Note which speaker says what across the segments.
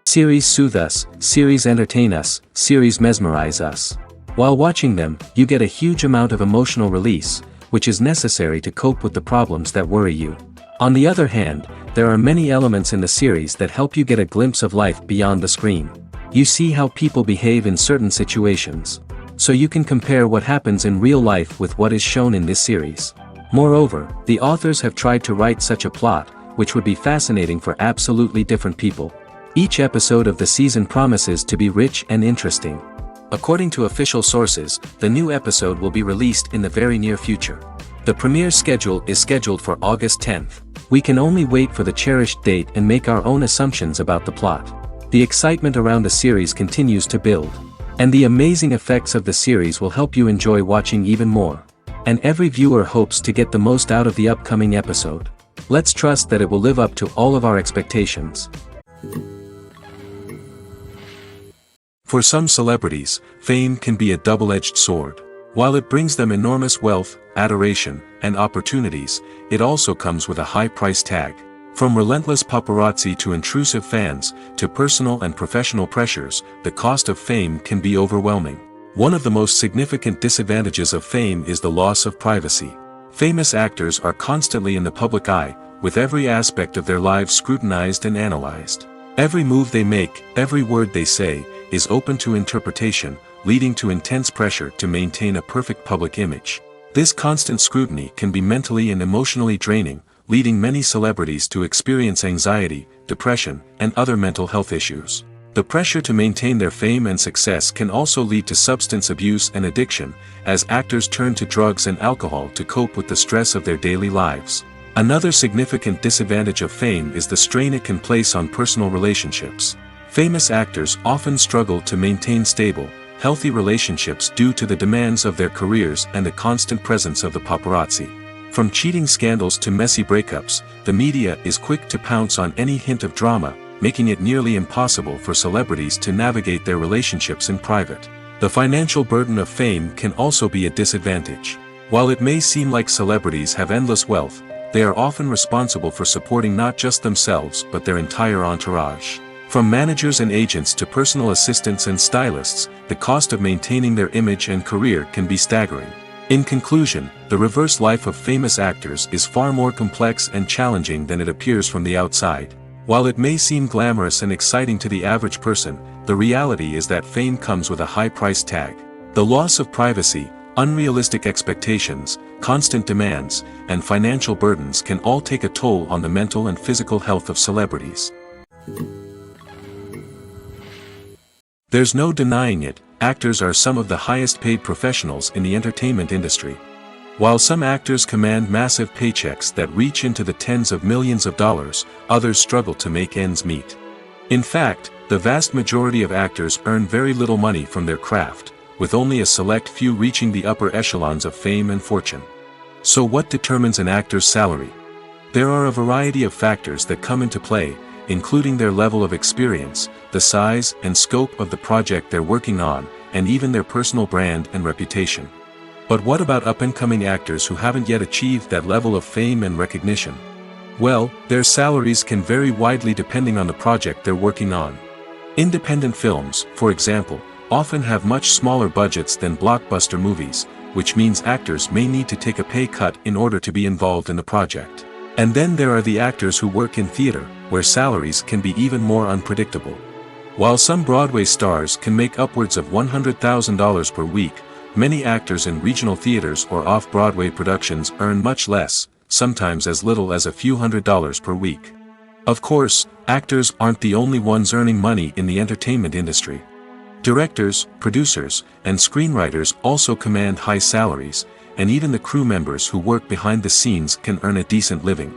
Speaker 1: Series soothe us, series entertain us, series mesmerize us. While watching them, you get a huge amount of emotional release, which is necessary to cope with the problems that worry you. On the other hand, there are many elements in the series that help you get a glimpse of life beyond the screen. You see how people behave in certain situations. So you can compare what happens in real life with what is shown in this series. Moreover, the authors have tried to write such a plot, which would be fascinating for absolutely different people. Each episode of the season promises to be rich and interesting. According to official sources, the new episode will be released in the very near future. The premiere schedule is scheduled for August 10th. We can only wait for the cherished date and make our own assumptions about the plot. The excitement around the series continues to build. And the amazing effects of the series will help you enjoy watching even more. And every viewer hopes to get the most out of the upcoming episode. Let's trust that it will live up to all of our expectations. For some celebrities, fame can be a double-edged sword. While it brings them enormous wealth, adoration, and opportunities, it also comes with a high price tag. From relentless paparazzi to intrusive fans, to personal and professional pressures, the cost of fame can be overwhelming. One of the most significant disadvantages of fame is the loss of privacy. Famous actors are constantly in the public eye, with every aspect of their lives scrutinized and analyzed. Every move they make, every word they say, is open to interpretation, leading to intense pressure to maintain a perfect public image. This constant scrutiny can be mentally and emotionally draining, leading many celebrities to experience anxiety, depression, and other mental health issues. The pressure to maintain their fame and success can also lead to substance abuse and addiction, as actors turn to drugs and alcohol to cope with the stress of their daily lives. Another significant disadvantage of fame is the strain it can place on personal relationships. Famous actors often struggle to maintain stable, healthy relationships due to the demands of their careers and the constant presence of the paparazzi. From cheating scandals to messy breakups, the media is quick to pounce on any hint of drama, making it nearly impossible for celebrities to navigate their relationships in private. The financial burden of fame can also be a disadvantage. While it may seem like celebrities have endless wealth, they are often responsible for supporting not just themselves but their entire entourage. From managers and agents to personal assistants and stylists, the cost of maintaining their image and career can be staggering. In conclusion, the reverse life of famous actors is far more complex and challenging than it appears from the outside. While it may seem glamorous and exciting to the average person, the reality is that fame comes with a high price tag. The loss of privacy, unrealistic expectations, constant demands, and financial burdens can all take a toll on the mental and physical health of celebrities. There's no denying it, actors are some of the highest paid professionals in the entertainment industry. While some actors command massive paychecks that reach into the tens of millions of dollars, others struggle to make ends meet. In fact, the vast majority of actors earn very little money from their craft, with only a select few reaching the upper echelons of fame and fortune. So what determines an actor's salary? There are a variety of factors that come into play, including their level of experience, the size and scope of the project they're working on, and even their personal brand and reputation. But what about up-and-coming actors who haven't yet achieved that level of fame and recognition? Well, their salaries can vary widely depending on the project they're working on. Independent films, for example, often have much smaller budgets than blockbuster movies, which means actors may need to take a pay cut in order to be involved in the project. And then there are the actors who work in theater, where salaries can be even more unpredictable. While some Broadway stars can make upwards of $100,000 per week, many actors in regional theaters or off-Broadway productions earn much less, sometimes as little as a few $100s per week. Of course, actors aren't the only ones earning money in the entertainment industry. Directors, producers, and screenwriters also command high salaries, and even the crew members who work behind the scenes can earn a decent living.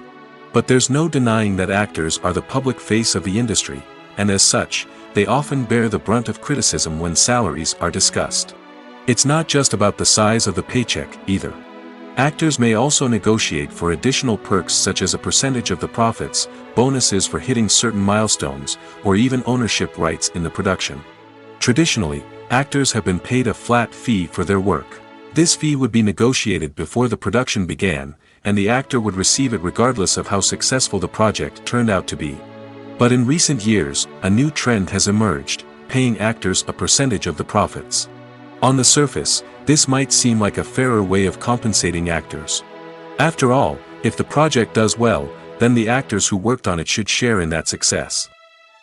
Speaker 1: But there's no denying that actors are the public face of the industry, and as such, they often bear the brunt of criticism when salaries are discussed. It's not just about the size of the paycheck, either. Actors may also negotiate for additional perks such as a percentage of the profits, bonuses for hitting certain milestones, or even ownership rights in the production. Traditionally, actors have been paid a flat fee for their work. This fee would be negotiated before the production began, and the actor would receive it regardless of how successful the project turned out to be. But in recent years, a new trend has emerged, paying actors a percentage of the profits. On the surface, this might seem like a fairer way of compensating actors. After all, if the project does well, then the actors who worked on it should share in that success.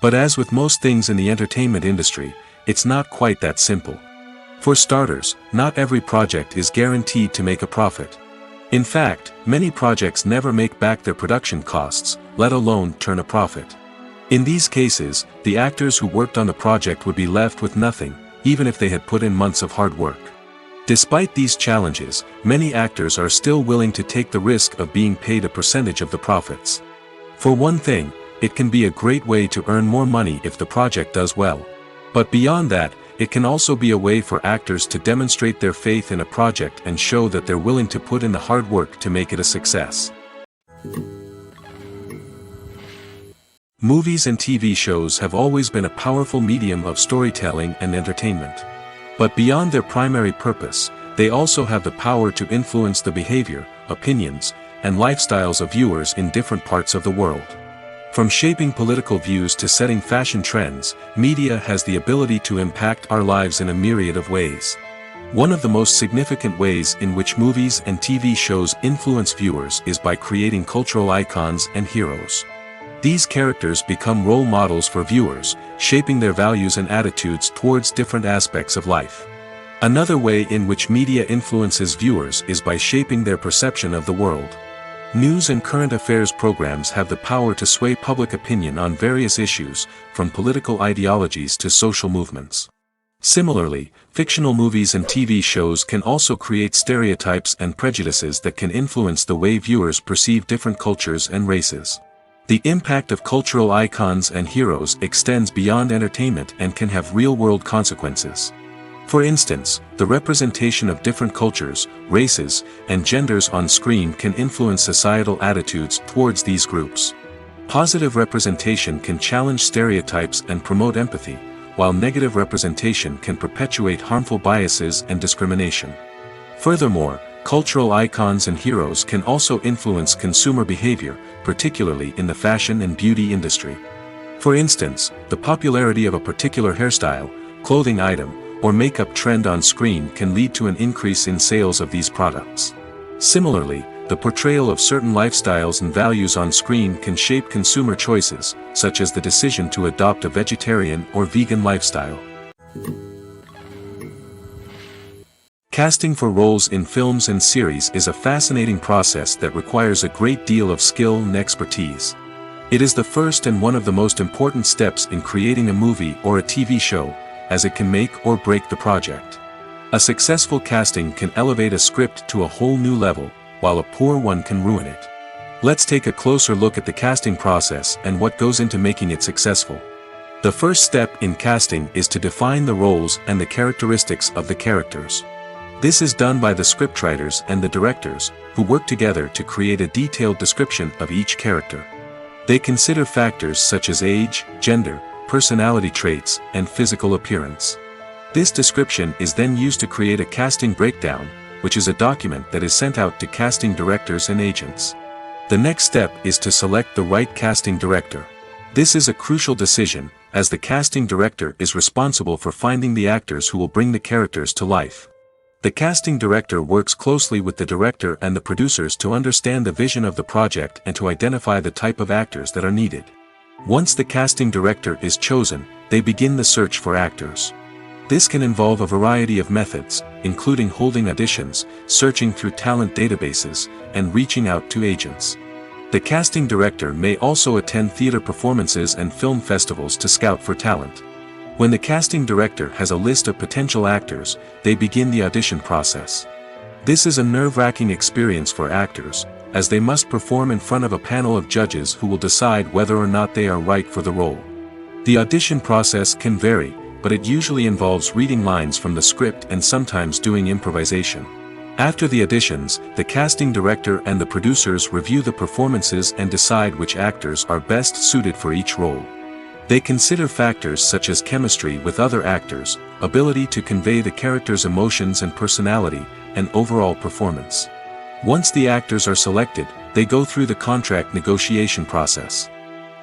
Speaker 1: But as with most things in the entertainment industry, it's not quite that simple. For starters, not every project is guaranteed to make a profit. In fact, many projects never make back their production costs, let alone turn a profit. In these cases, the actors who worked on the project would be left with nothing, even if they had put in months of hard work. Despite these challenges, many actors are still willing to take the risk of being paid a percentage of the profits. For one thing, it can be a great way to earn more money if the project does well. But beyond that, it can also be a way for actors to demonstrate their faith in a project and show that they're willing to put in the hard work to make it a success. Movies and TV shows have always been a powerful medium of storytelling and entertainment. But beyond their primary purpose, they also have the power to influence the behavior, opinions, and lifestyles of viewers in different parts of the world. From shaping political views to setting fashion trends, media has the ability to impact our lives in a myriad of ways. One of the most significant ways in which movies and TV shows influence viewers is by creating cultural icons and heroes. These characters become role models for viewers, shaping their values and attitudes towards different aspects of life. Another way in which media influences viewers is by shaping their perception of the world. News and current affairs programs have the power to sway public opinion on various issues, from political ideologies to social movements. Similarly, fictional movies and TV shows can also create stereotypes and prejudices that can influence the way viewers perceive different cultures and races. The impact of cultural icons and heroes extends beyond entertainment and can have real-world consequences. For instance, the representation of different cultures, races, and genders on screen can influence societal attitudes towards these groups. Positive representation can challenge stereotypes and promote empathy, while negative representation can perpetuate harmful biases and discrimination. Furthermore, cultural icons and heroes can also influence consumer behavior, particularly in the fashion and beauty industry. For instance, the popularity of a particular hairstyle, clothing item, or makeup trend on screen can lead to an increase in sales of these products. Similarly, the portrayal of certain lifestyles and values on screen can shape consumer choices, such as the decision to adopt a vegetarian or vegan lifestyle. Casting for roles in films and series is a fascinating process that requires a great deal of skill and expertise. It is the first and one of the most important steps in creating a movie or a TV show, as it can make or break the project. A successful casting can elevate a script to a whole new level, while a poor one can ruin it. Let's take a closer look at the casting process and what goes into making it successful. The first step in casting is to define the roles and the characteristics of the characters. This is done by the scriptwriters and the directors, who work together to create a detailed description of each character. They consider factors such as age, gender, personality traits, and physical appearance. This description is then used to create a casting breakdown, which is a document that is sent out to casting directors and agents. The next step is to select the right casting director. This is a crucial decision, as the casting director is responsible for finding the actors who will bring the characters to life. The casting director works closely with the director and the producers to understand the vision of the project and to identify the type of actors that are needed. Once the casting director is chosen, they begin the search for actors. This can involve a variety of methods, including holding auditions, searching through talent databases, and reaching out to agents. The casting director may also attend theater performances and film festivals to scout for talent. When the casting director has a list of potential actors, they begin the audition process. This is a nerve-wracking experience for actors, as they must perform in front of a panel of judges who will decide whether or not they are right for the role. The audition process can vary, but it usually involves reading lines from the script and sometimes doing improvisation. After the auditions, the casting director and the producers review the performances and decide which actors are best suited for each role. They consider factors such as chemistry with other actors, ability to convey the character's emotions and personality, and overall performance. Once the actors are selected, they go through the contract negotiation process.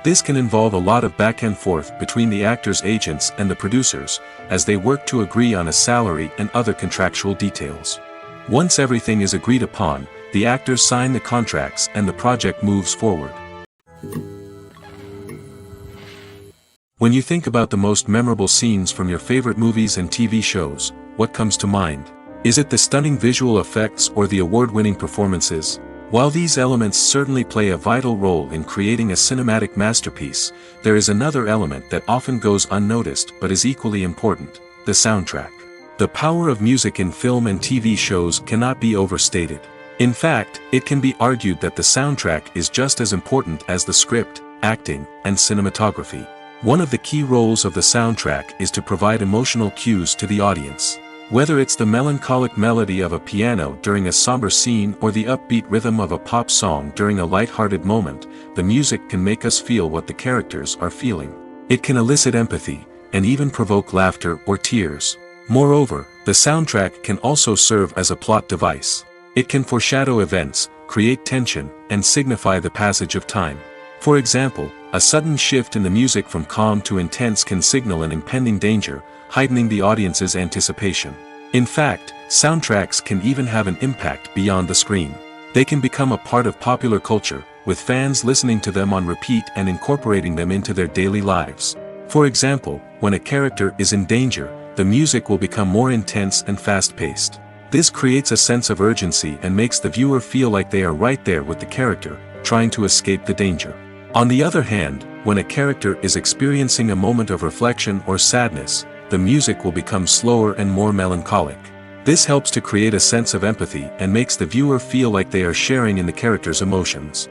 Speaker 1: This can involve a lot of back and forth between the actors' agents and the producers, as they work to agree on a salary and other contractual details. Once everything is agreed upon, the actors sign the contracts and the project moves forward. When you think about the most memorable scenes from your favorite movies and TV shows, what comes to mind? Is it the stunning visual effects or the award-winning performances? While these elements certainly play a vital role in creating a cinematic masterpiece, there is another element that often goes unnoticed but is equally important: the soundtrack. The power of music in film and TV shows cannot be overstated. In fact, it can be argued that the soundtrack is just as important as the script, acting, and cinematography. One of the key roles of the soundtrack is to provide emotional cues to the audience. Whether it's the melancholic melody of a piano during a somber scene or the upbeat rhythm of a pop song during a light-hearted moment, the music can make us feel what the characters are feeling. It can elicit empathy, and even provoke laughter or tears. Moreover, the soundtrack can also serve as a plot device. It can foreshadow events, create tension, and signify the passage of time. For example, a sudden shift in the music from calm to intense can signal an impending danger, heightening the audience's anticipation. In fact, soundtracks can even have an impact beyond the screen. They can become a part of popular culture, with fans listening to them on repeat and incorporating them into their daily lives. For example, when a character is in danger, the music will become more intense and fast-paced. This creates a sense of urgency and makes the viewer feel like they are right there with the character, trying to escape the danger. On the other hand, when a character is experiencing a moment of reflection or sadness, the music will become slower and more melancholic. This helps to create a sense of empathy and makes the viewer feel like they are sharing in the character's emotions.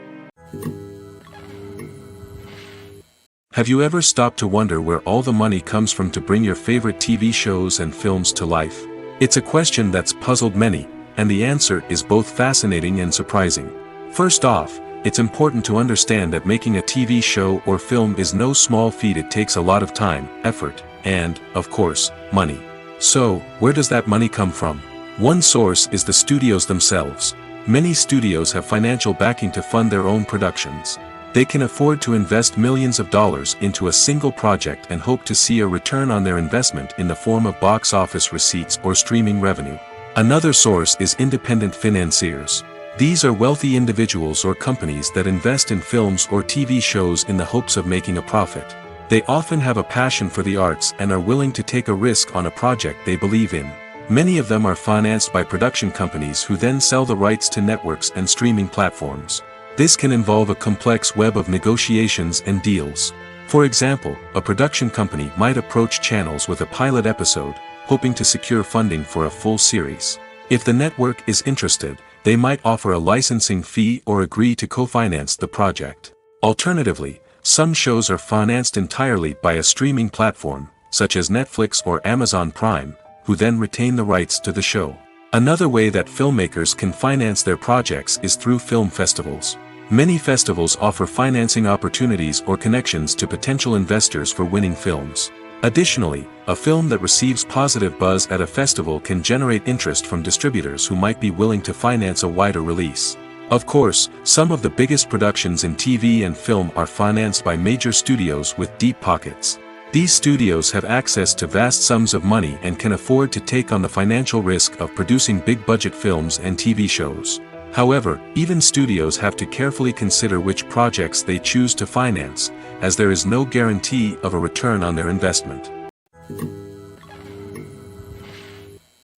Speaker 1: Have you ever stopped to wonder where all the money comes from to bring your favorite TV shows and films to life? It's a question that's puzzled many, and the answer is both fascinating and surprising. First off, it's important to understand that making a TV show or film is no small feat. It takes a lot of time, effort, and, of course, money. So, where does that money come from? One source is the studios themselves. Many studios have financial backing to fund their own productions. They can afford to invest millions of dollars into a single project and hope to see a return on their investment in the form of box office receipts or streaming revenue. Another source is independent financiers. These are wealthy individuals or companies that invest in films or TV shows in the hopes of making a profit. They often have a passion for the arts and are willing to take a risk on a project they believe in. Many of them are financed by production companies who then sell the rights to networks and streaming platforms. This can involve a complex web of negotiations and deals. For example, a production company might approach channels with a pilot episode, hoping to secure funding for a full series. If the network is interested, they might offer a licensing fee or agree to co-finance the project. Alternatively, some shows are financed entirely by a streaming platform, such as Netflix or Amazon Prime, who then retain the rights to the show. Another way that filmmakers can finance their projects is through film festivals. Many festivals offer financing opportunities or connections to potential investors for winning films. Additionally, a film that receives positive buzz at a festival can generate interest from distributors who might be willing to finance a wider release. Of course, some of the biggest productions in TV and film are financed by major studios with deep pockets. These studios have access to vast sums of money and can afford to take on the financial risk of producing big-budget films and TV shows. However, even studios have to carefully consider which projects they choose to finance, as there is no guarantee of a return on their investment.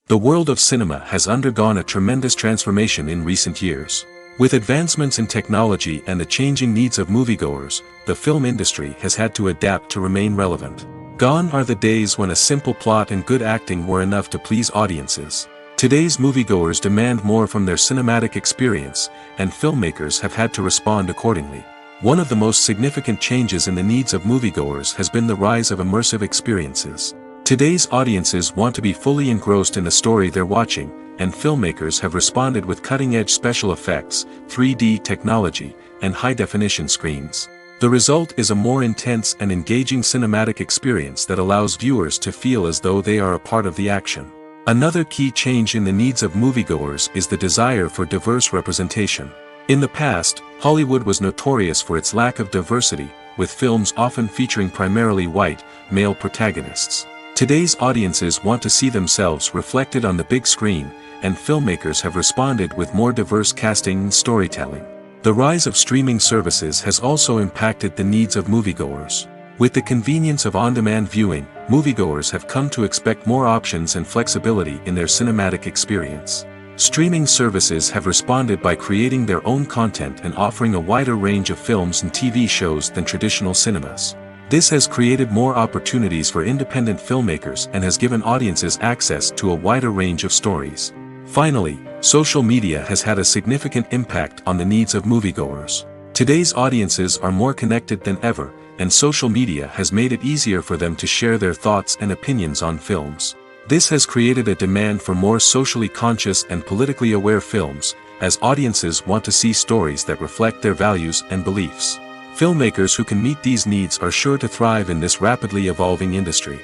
Speaker 1: The world of cinema has undergone a tremendous transformation in recent years. With advancements in technology and the changing needs of moviegoers, the film industry has had to adapt to remain relevant. Gone are the days when a simple plot and good acting were enough to please audiences. Today's moviegoers demand more from their cinematic experience, and filmmakers have had to respond accordingly. One of the most significant changes in the needs of moviegoers has been the rise of immersive experiences. Today's audiences want to be fully engrossed in the story they're watching, and filmmakers have responded with cutting-edge special effects, 3D technology, and high-definition screens. The result is a more intense and engaging cinematic experience that allows viewers to feel as though they are a part of the action. Another key change in the needs of moviegoers is the desire for diverse representation. In the past, Hollywood was notorious for its lack of diversity, with films often featuring primarily white, male protagonists. Today's audiences want to see themselves reflected on the big screen, and filmmakers have responded with more diverse casting and storytelling. The rise of streaming services has also impacted the needs of moviegoers. With the convenience of on-demand viewing, moviegoers have come to expect more options and flexibility in their cinematic experience. Streaming services have responded by creating their own content and offering a wider range of films and TV shows than traditional cinemas. This has created more opportunities for independent filmmakers and has given audiences access to a wider range of stories. Finally, social media has had a significant impact on the needs of moviegoers. Today's audiences are more connected than ever, and social media has made it easier for them to share their thoughts and opinions on films. This has created a demand for more socially conscious and politically aware films, as audiences want to see stories that reflect their values and beliefs. Filmmakers who can meet these needs are sure to thrive in this rapidly evolving industry.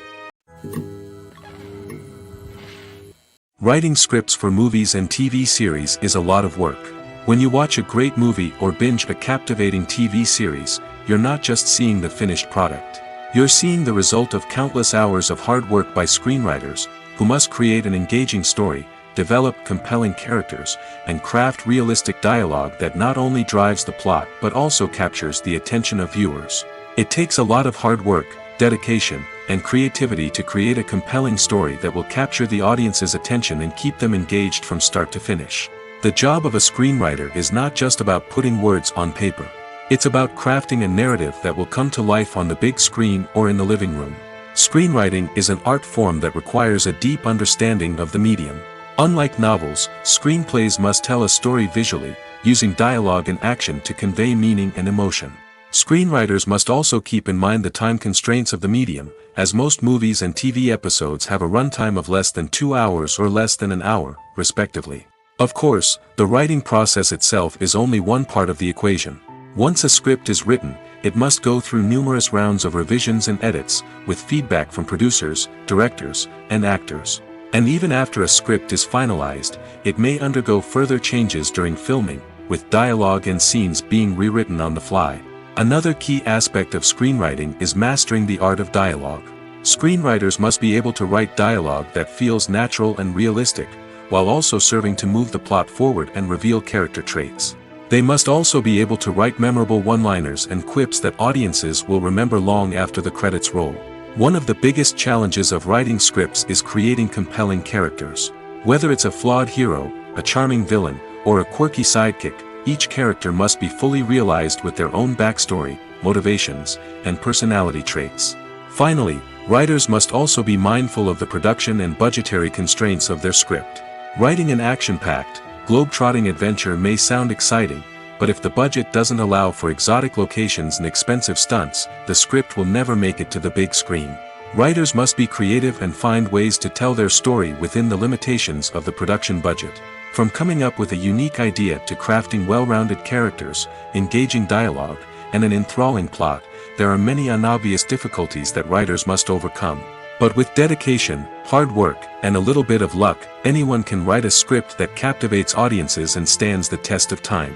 Speaker 1: Writing scripts for movies and TV series is a lot of work. When you watch a great movie or binge a captivating TV series, you're not just seeing the finished product. You're seeing the result of countless hours of hard work by screenwriters, who must create an engaging story, develop compelling characters, and craft realistic dialogue that not only drives the plot but also captures the attention of viewers. It takes a lot of hard work, dedication, and creativity to create a compelling story that will capture the audience's attention and keep them engaged from start to finish. The job of a screenwriter is not just about putting words on paper. It's about crafting a narrative that will come to life on the big screen or in the living room. Screenwriting is an art form that requires a deep understanding of the medium. Unlike novels, screenplays must tell a story visually, using dialogue and action to convey meaning and emotion. Screenwriters must also keep in mind the time constraints of the medium, as most movies and TV episodes have a runtime of less than 2 hours or less than an hour, respectively. Of course, the writing process itself is only one part of the equation. Once a script is written, it must go through numerous rounds of revisions and edits, with feedback from producers, directors, and actors. And even after a script is finalized, it may undergo further changes during filming, with dialogue and scenes being rewritten on the fly. Another key aspect of screenwriting is mastering the art of dialogue. Screenwriters must be able to write dialogue that feels natural and realistic, while also serving to move the plot forward and reveal character traits. They must also be able to write memorable one-liners and quips that audiences will remember long after the credits roll. One of the biggest challenges of writing scripts is creating compelling characters. Whether it's a flawed hero, a charming villain, or a quirky sidekick, each character must be fully realized with their own backstory, motivations, and personality traits. Finally, writers must also be mindful of the production and budgetary constraints of their script. Writing an action-packed, globe-trotting adventure may sound exciting, but if the budget doesn't allow for exotic locations and expensive stunts, the script will never make it to the big screen. Writers must be creative and find ways to tell their story within the limitations of the production budget. From coming up with a unique idea to crafting well-rounded characters, engaging dialogue, and an enthralling plot, there are many unobvious difficulties that writers must overcome. But with dedication, hard work, and a little bit of luck, anyone can write a script that captivates audiences and stands the test of time.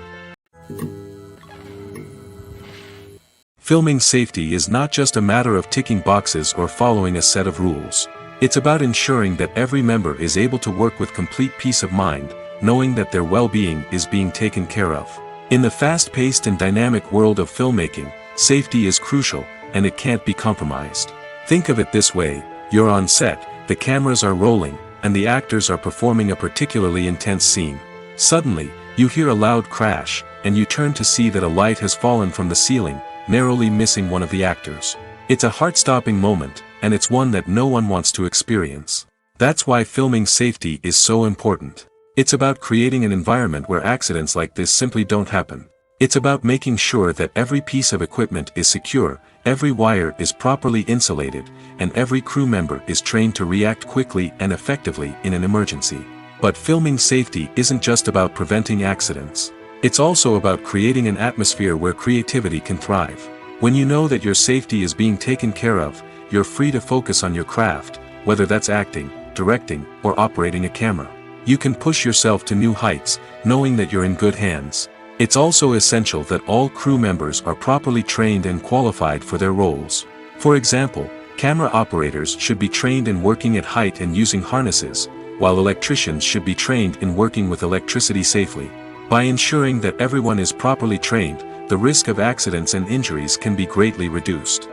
Speaker 1: Filming safety is not just a matter of ticking boxes or following a set of rules. It's about ensuring that every member is able to work with complete peace of mind, knowing that their well-being is being taken care of. In the fast-paced and dynamic world of filmmaking, safety is crucial, and it can't be compromised. Think of it this way: you're on set, the cameras are rolling, and the actors are performing a particularly intense scene. Suddenly, you hear a loud crash, and you turn to see that a light has fallen from the ceiling, narrowly missing one of the actors. It's a heart-stopping moment, and it's one that no one wants to experience. That's why filming safety is so important. It's about creating an environment where accidents like this simply don't happen. It's about making sure that every piece of equipment is secure, every wire is properly insulated, and every crew member is trained to react quickly and effectively in an emergency. But filming safety isn't just about preventing accidents. It's also about creating an atmosphere where creativity can thrive. When you know that your safety is being taken care of, you're free to focus on your craft, whether that's acting, directing, or operating a camera. You can push yourself to new heights, knowing that you're in good hands. It's also essential that all crew members are properly trained and qualified for their roles. For example, camera operators should be trained in working at height and using harnesses, while electricians should be trained in working with electricity safely. By ensuring that everyone is properly trained, the risk of accidents and injuries can be greatly reduced.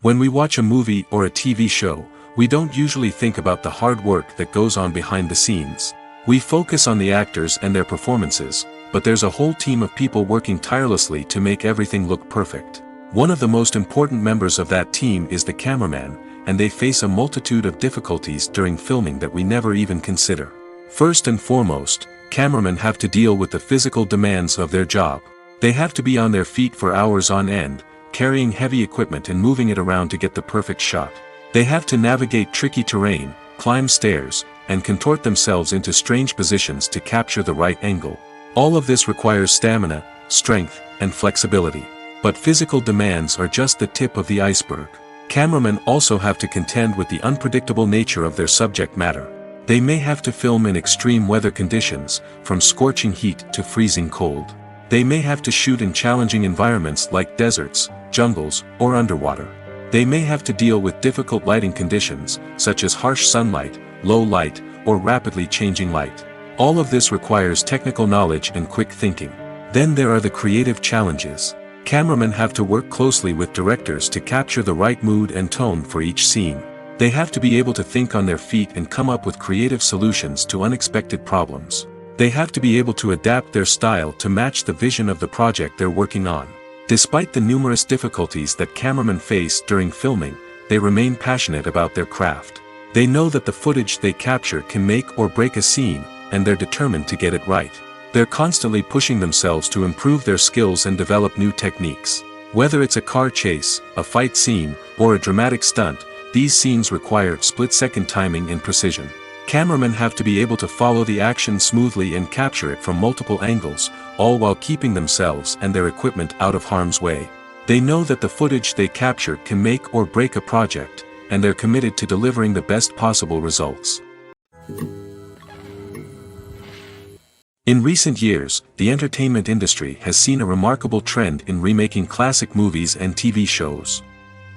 Speaker 1: When we watch a movie or a TV show, we don't usually think about the hard work that goes on behind the scenes. We focus on the actors and their performances, but there's a whole team of people working tirelessly to make everything look perfect. One of the most important members of that team is the cameraman, and they face a multitude of difficulties during filming that we never even consider. First and foremost, cameramen have to deal with the physical demands of their job. They have to be on their feet for hours on end, carrying heavy equipment and moving it around to get the perfect shot. They have to navigate tricky terrain, climb stairs, and contort themselves into strange positions to capture the right angle. All of this requires stamina, strength, and flexibility. But physical demands are just the tip of the iceberg. Cameramen also have to contend with the unpredictable nature of their subject matter. They may have to film in extreme weather conditions, from scorching heat to freezing cold. They may have to shoot in challenging environments like deserts, jungles, or underwater. They may have to deal with difficult lighting conditions, such as harsh sunlight, low light, or rapidly changing light. All of this requires technical knowledge and quick thinking. Then there are the creative challenges. Cameramen have to work closely with directors to capture the right mood and tone for each scene. They have to be able to think on their feet and come up with creative solutions to unexpected problems. They have to be able to adapt their style to match the vision of the project they're working on. Despite the numerous difficulties that cameramen face during filming, they remain passionate about their craft. They know that the footage they capture can make or break a scene, and they're determined to get it right. They're constantly pushing themselves to improve their skills and develop new techniques. Whether it's a car chase, a fight scene, or a dramatic stunt, these scenes require split-second timing and precision. Cameramen have to be able to follow the action smoothly and capture it from multiple angles, all while keeping themselves and their equipment out of harm's way. They know that the footage they capture can make or break a project, and they're committed to delivering the best possible results. In recent years, the entertainment industry has seen a remarkable trend in remaking classic movies and TV shows.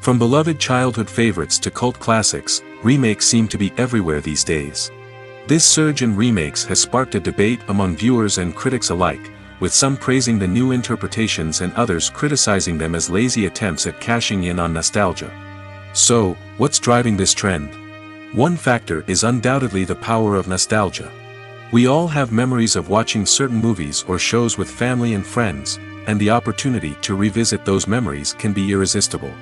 Speaker 1: From beloved childhood favorites to cult classics, remakes seem to be everywhere these days. This surge in remakes has sparked a debate among viewers and critics alike, with some praising the new interpretations and others criticizing them as lazy attempts at cashing in on nostalgia. So, what's driving this trend? One factor is undoubtedly the power of nostalgia. We all have memories of watching certain movies or shows with family and friends, and the opportunity to revisit those memories can be irresistible.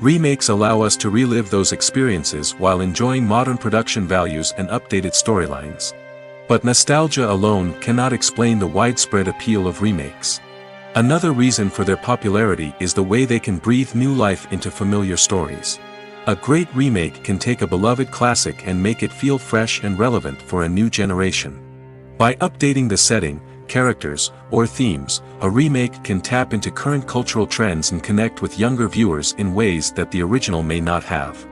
Speaker 1: Remakes allow us to relive those experiences while enjoying modern production values and updated storylines. But nostalgia alone cannot explain the widespread appeal of remakes. Another reason for their popularity is the way they can breathe new life into familiar stories. A great remake can take a beloved classic and make it feel fresh and relevant for a new generation. By updating the setting, characters, or themes, a remake can tap into current cultural trends and connect with younger viewers in ways that the original may not have.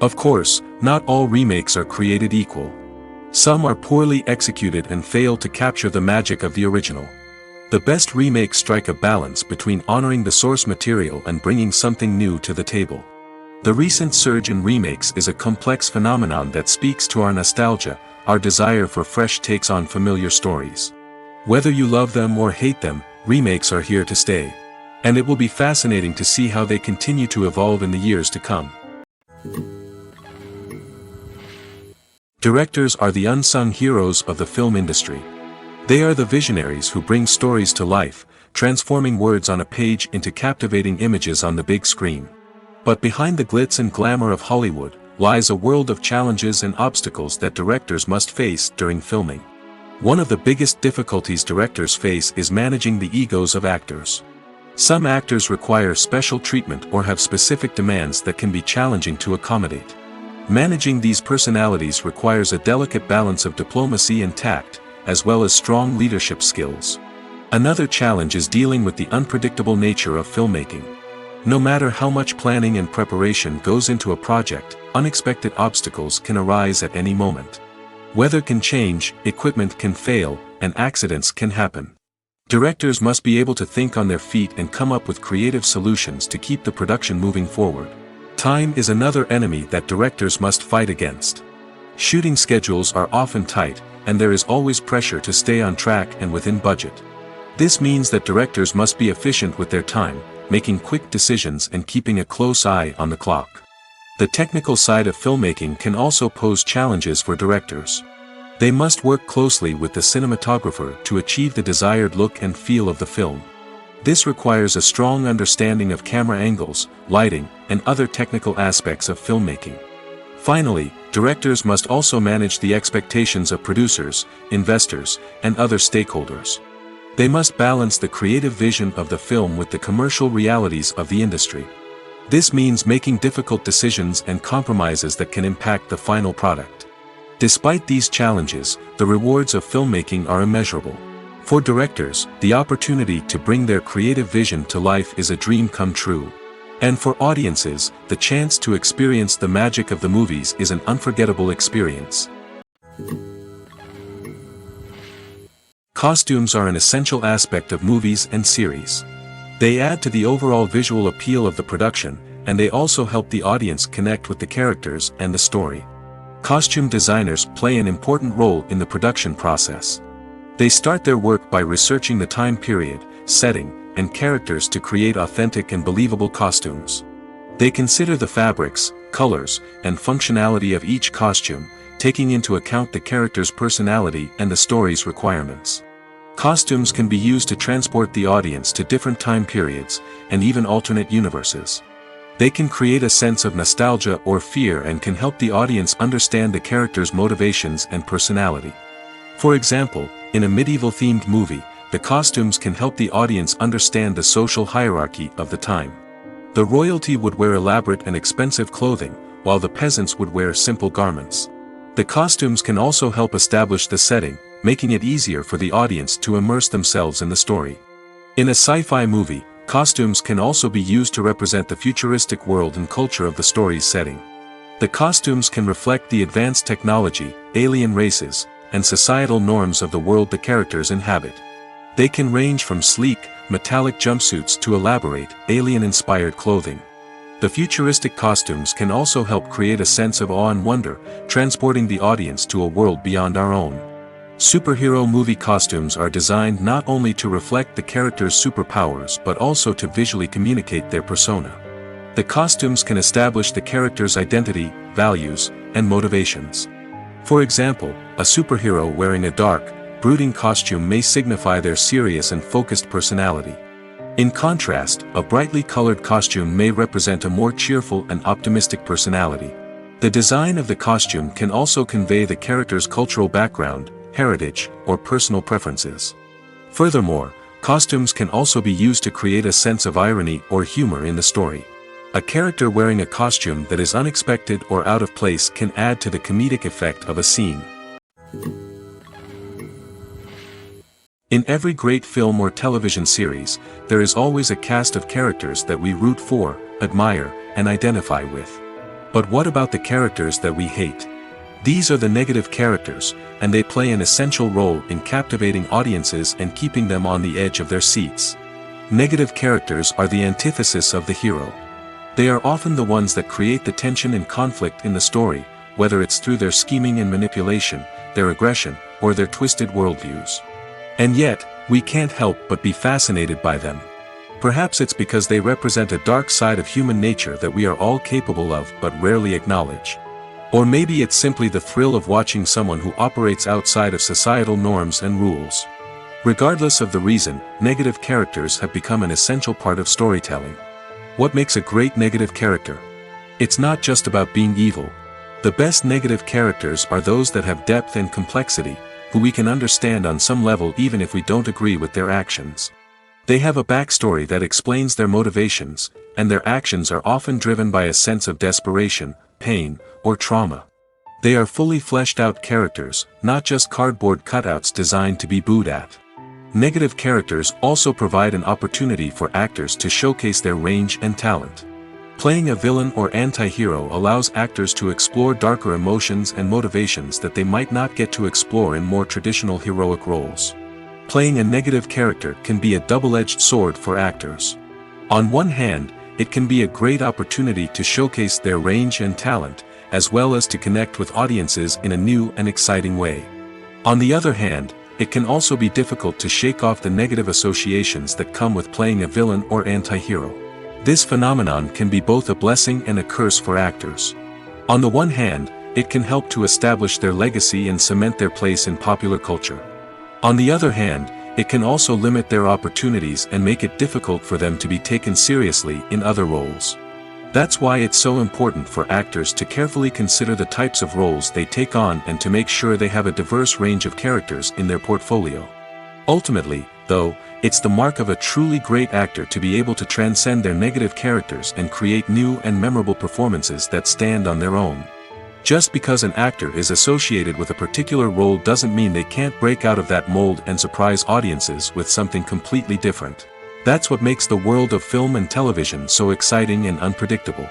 Speaker 1: Of course, not all remakes are created equal. Some are poorly executed and fail to capture the magic of the original. The best remakes strike a balance between honoring the source material and bringing something new to the table. The recent surge in remakes is a complex phenomenon that speaks to our nostalgia, our desire for fresh takes on familiar stories. Whether you love them or hate them, remakes are here to stay. And it will be fascinating to see how they continue to evolve in the years to come. Directors are the unsung heroes of the film industry. They are the visionaries who bring stories to life, transforming words on a page into captivating images on the big screen. But behind the glitz and glamour of Hollywood, lies a world of challenges and obstacles that directors must face during filming. One of the biggest difficulties directors face is managing the egos of actors. Some actors require special treatment or have specific demands that can be challenging to accommodate. Managing these personalities requires a delicate balance of diplomacy and tact, as well as strong leadership skills. Another challenge is dealing with the unpredictable nature of filmmaking. No matter how much planning and preparation goes into a project, unexpected obstacles can arise at any moment. Weather can change, equipment can fail, and accidents can happen. Directors must be able to think on their feet and come up with creative solutions to keep the production moving forward. Time is another enemy that directors must fight against. Shooting schedules are often tight, and there is always pressure to stay on track and within budget. This means that directors must be efficient with their time, making quick decisions and keeping a close eye on the clock. The technical side of filmmaking can also pose challenges for directors. They must work closely with the cinematographer to achieve the desired look and feel of the film. This requires a strong understanding of camera angles, lighting, and other technical aspects of filmmaking. Finally, directors must also manage the expectations of producers, investors, and other stakeholders. They must balance the creative vision of the film with the commercial realities of the industry. This means making difficult decisions and compromises that can impact the final product. Despite these challenges, the rewards of filmmaking are immeasurable. For directors, the opportunity to bring their creative vision to life is a dream come true. And for audiences, the chance to experience the magic of the movies is an unforgettable experience. Costumes are an essential aspect of movies and series. They add to the overall visual appeal of the production, and they also help the audience connect with the characters and the story. Costume designers play an important role in the production process. They start their work by researching the time period, setting, and characters to create authentic and believable costumes. They consider the fabrics, colors, and functionality of each costume, taking into account the character's personality and the story's requirements. Costumes can be used to transport the audience to different time periods, and even alternate universes. They can create a sense of nostalgia or fear and can help the audience understand the character's motivations and personality. For example, in a medieval-themed movie, the costumes can help the audience understand the social hierarchy of the time. The royalty would wear elaborate and expensive clothing, while the peasants would wear simple garments. The costumes can also help establish the setting, making it easier for the audience to immerse themselves in the story. In a sci-fi movie, costumes can also be used to represent the futuristic world and culture of the story's setting. The costumes can reflect the advanced technology, alien races, and societal norms of the world the characters inhabit. They can range from sleek, metallic jumpsuits to elaborate, alien-inspired clothing. The futuristic costumes can also help create a sense of awe and wonder, transporting the audience to a world beyond our own. Superhero movie costumes are designed not only to reflect the character's superpowers but also to visually communicate their persona. The costumes can establish the character's identity, values, and motivations. For example, a superhero wearing a dark, brooding costume may signify their serious and focused personality. In contrast, a brightly colored costume may represent a more cheerful and optimistic personality. The design of the costume can also convey the character's cultural background, heritage, or personal preferences. Furthermore, costumes can also be used to create a sense of irony or humor in the story. A character wearing a costume that is unexpected or out of place can add to the comedic effect of a scene. In every great film or television series, there is always a cast of characters that we root for, admire, and identify with. But what about the characters that we hate? These are the negative characters, and they play an essential role in captivating audiences and keeping them on the edge of their seats. Negative characters are the antithesis of the hero. They are often the ones that create the tension and conflict in the story, whether it's through their scheming and manipulation, their aggression, or their twisted worldviews. And yet, we can't help but be fascinated by them. Perhaps it's because they represent a dark side of human nature that we are all capable of but rarely acknowledge. Or maybe it's simply the thrill of watching someone who operates outside of societal norms and rules. Regardless of the reason, negative characters have become an essential part of storytelling. What makes a great negative character? It's not just about being evil. The best negative characters are those that have depth and complexity, who we can understand on some level even if we don't agree with their actions. They have a backstory that explains their motivations, and their actions are often driven by a sense of desperation, pain, or trauma. They are fully fleshed out characters, not just cardboard cutouts designed to be booed at. Negative characters also provide an opportunity for actors to showcase their range and talent. Playing a villain or anti-hero allows actors to explore darker emotions and motivations that they might not get to explore in more traditional heroic roles. Playing a negative character can be a double-edged sword for actors. On one hand, it can be a great opportunity to showcase their range and talent, as well as to connect with audiences in a new and exciting way. On the other hand, it can also be difficult to shake off the negative associations that come with playing a villain or anti-hero. This phenomenon can be both a blessing and a curse for actors. On the one hand, it can help to establish their legacy and cement their place in popular culture. On the other hand, it can also limit their opportunities and make it difficult for them to be taken seriously in other roles. That's why it's so important for actors to carefully consider the types of roles they take on and to make sure they have a diverse range of characters in their portfolio. Ultimately, though, it's the mark of a truly great actor to be able to transcend their negative characters and create new and memorable performances that stand on their own. Just because an actor is associated with a particular role doesn't mean they can't break out of that mold and surprise audiences with something completely different. That's what makes the world of film and television so exciting and unpredictable.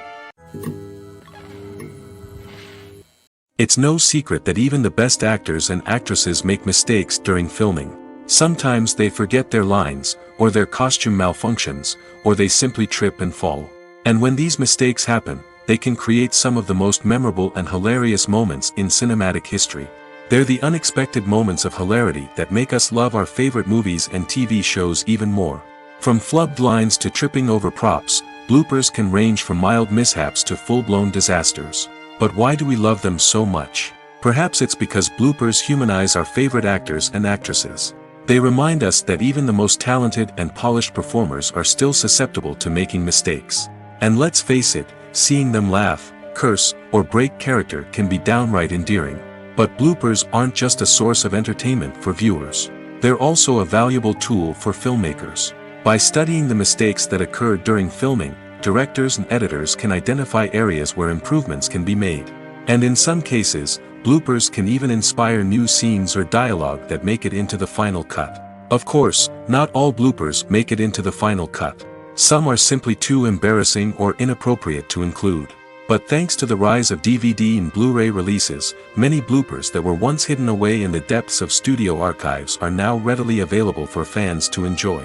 Speaker 1: It's no secret that even the best actors and actresses make mistakes during filming. Sometimes they forget their lines, or their costume malfunctions, or they simply trip and fall. And when these mistakes happen, they can create some of the most memorable and hilarious moments in cinematic history. They're the unexpected moments of hilarity that make us love our favorite movies and TV shows even more. From flubbed lines to tripping over props, bloopers can range from mild mishaps to full-blown disasters. But why do we love them so much? Perhaps it's because bloopers humanize our favorite actors and actresses. They remind us that even the most talented and polished performers are still susceptible to making mistakes. And let's face it, seeing them laugh, curse, or break character can be downright endearing. But bloopers aren't just a source of entertainment for viewers. They're also a valuable tool for filmmakers. By studying the mistakes that occur during filming, directors and editors can identify areas where improvements can be made. And in some cases, bloopers can even inspire new scenes or dialogue that make it into the final cut. Of course, not all bloopers make it into the final cut. Some are simply too embarrassing or inappropriate to include. But thanks to the rise of DVD and Blu-ray releases, many bloopers that were once hidden away in the depths of studio archives are now readily available for fans to enjoy.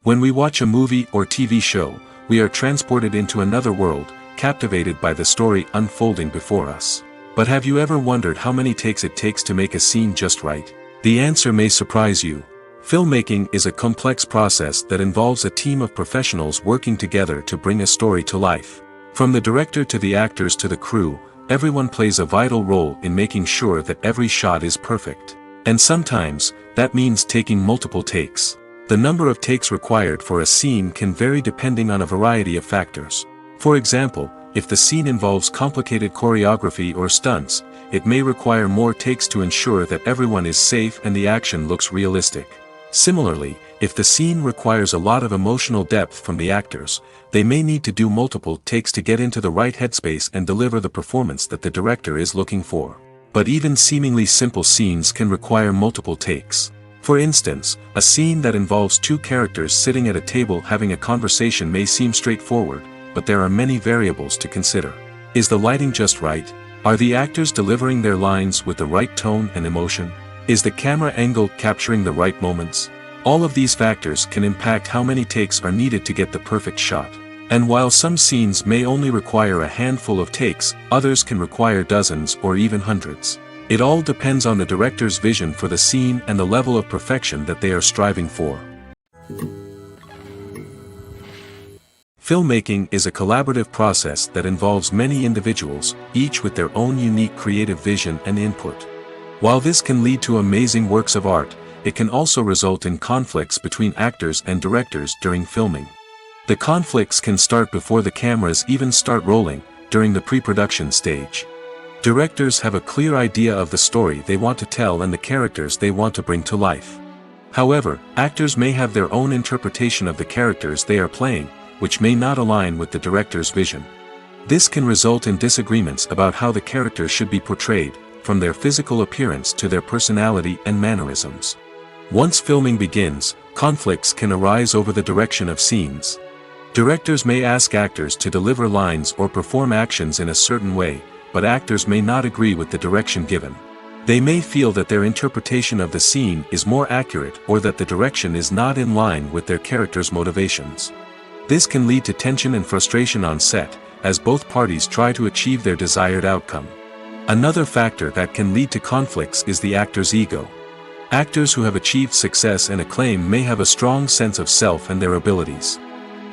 Speaker 1: When we watch a movie or TV show, we are transported into another world, captivated by the story unfolding before us. But have you ever wondered how many takes it takes to make a scene just right? The answer may surprise you. Filmmaking is a complex process that involves a team of professionals working together to bring a story to life. From the director to the actors to the crew, everyone plays a vital role in making sure that every shot is perfect. And sometimes, that means taking multiple takes. The number of takes required for a scene can vary depending on a variety of factors. For example, if the scene involves complicated choreography or stunts, it may require more takes to ensure that everyone is safe and the action looks realistic. Similarly, if the scene requires a lot of emotional depth from the actors, they may need to do multiple takes to get into the right headspace and deliver the performance that the director is looking for. But even seemingly simple scenes can require multiple takes. For instance, a scene that involves two characters sitting at a table having a conversation may seem straightforward, but there are many variables to consider. Is the lighting just right? Are the actors delivering their lines with the right tone and emotion? Is the camera angle capturing the right moments? All of these factors can impact how many takes are needed to get the perfect shot. And while some scenes may only require a handful of takes, others can require dozens or even hundreds. It all depends on the director's vision for the scene and the level of perfection that they are striving for. Filmmaking is a collaborative process that involves many individuals, each with their own unique creative vision and input. While this can lead to amazing works of art, it can also result in conflicts between actors and directors during filming. The conflicts can start before the cameras even start rolling, during the pre-production stage. Directors have a clear idea of the story they want to tell and the characters they want to bring to life. However, actors may have their own interpretation of the characters they are playing, which may not align with the director's vision. This can result in disagreements about how the characters should be portrayed, from their physical appearance to their personality and mannerisms. Once filming begins, conflicts can arise over the direction of scenes. Directors may ask actors to deliver lines or perform actions in a certain way, but actors may not agree with the direction given. They may feel that their interpretation of the scene is more accurate or that the direction is not in line with their character's motivations. This can lead to tension and frustration on set, as both parties try to achieve their desired outcome. Another factor that can lead to conflicts is the actor's ego. Actors who have achieved success and acclaim may have a strong sense of self and their abilities.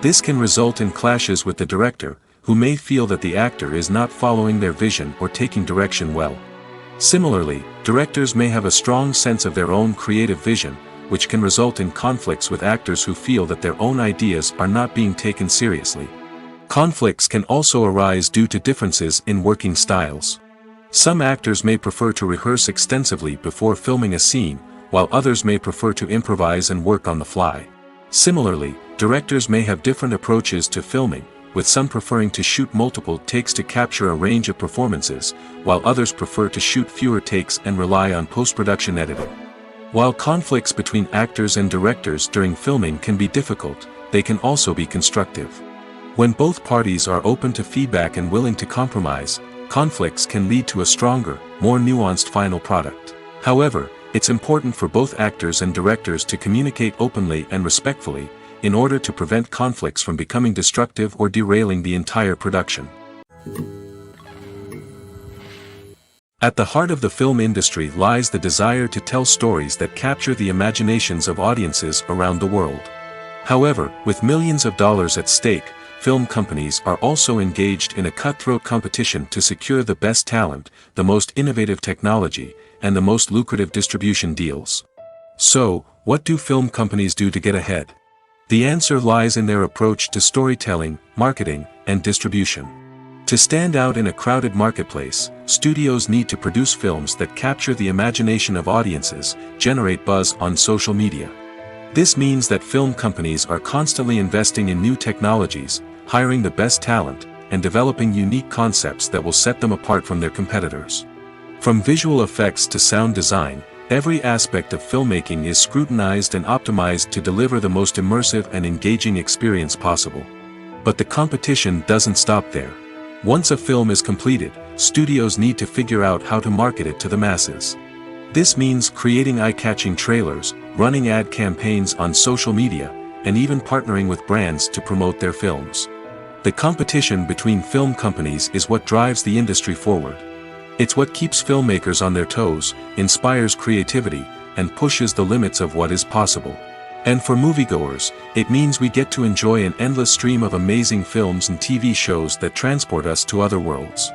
Speaker 1: This can result in clashes with the director, who may feel that the actor is not following their vision or taking direction well. Similarly, directors may have a strong sense of their own creative vision, which can result in conflicts with actors who feel that their own ideas are not being taken seriously. Conflicts can also arise due to differences in working styles. Some actors may prefer to rehearse extensively before filming a scene, while others may prefer to improvise and work on the fly. Similarly, directors may have different approaches to filming, with some preferring to shoot multiple takes to capture a range of performances, while others prefer to shoot fewer takes and rely on post-production editing. While conflicts between actors and directors during filming can be difficult, they can also be constructive. When both parties are open to feedback and willing to compromise, conflicts can lead to a stronger, more nuanced final product. However, it's important for both actors and directors to communicate openly and respectfully, in order to prevent conflicts from becoming destructive or derailing the entire production. At the heart of the film industry lies the desire to tell stories that capture the imaginations of audiences around the world. However, with millions of dollars at stake, film companies are also engaged in a cutthroat competition to secure the best talent, the most innovative technology, and the most lucrative distribution deals. So, what do film companies do to get ahead? The answer lies in their approach to storytelling, marketing, and distribution. To stand out in a crowded marketplace, studios need to produce films that capture the imagination of audiences, generate buzz on social media. This means that film companies are constantly investing in new technologies, hiring the best talent, and developing unique concepts that will set them apart from their competitors. From visual effects to sound design, every aspect of filmmaking is scrutinized and optimized to deliver the most immersive and engaging experience possible. But the competition doesn't stop there. Once a film is completed, studios need to figure out how to market it to the masses. This means creating eye-catching trailers, running ad campaigns on social media, and even partnering with brands to promote their films. The competition between film companies is what drives the industry forward. It's what keeps filmmakers on their toes, inspires creativity, and pushes the limits of what is possible. And for moviegoers, it means we get to enjoy an endless stream of amazing films and TV shows that transport us to other worlds.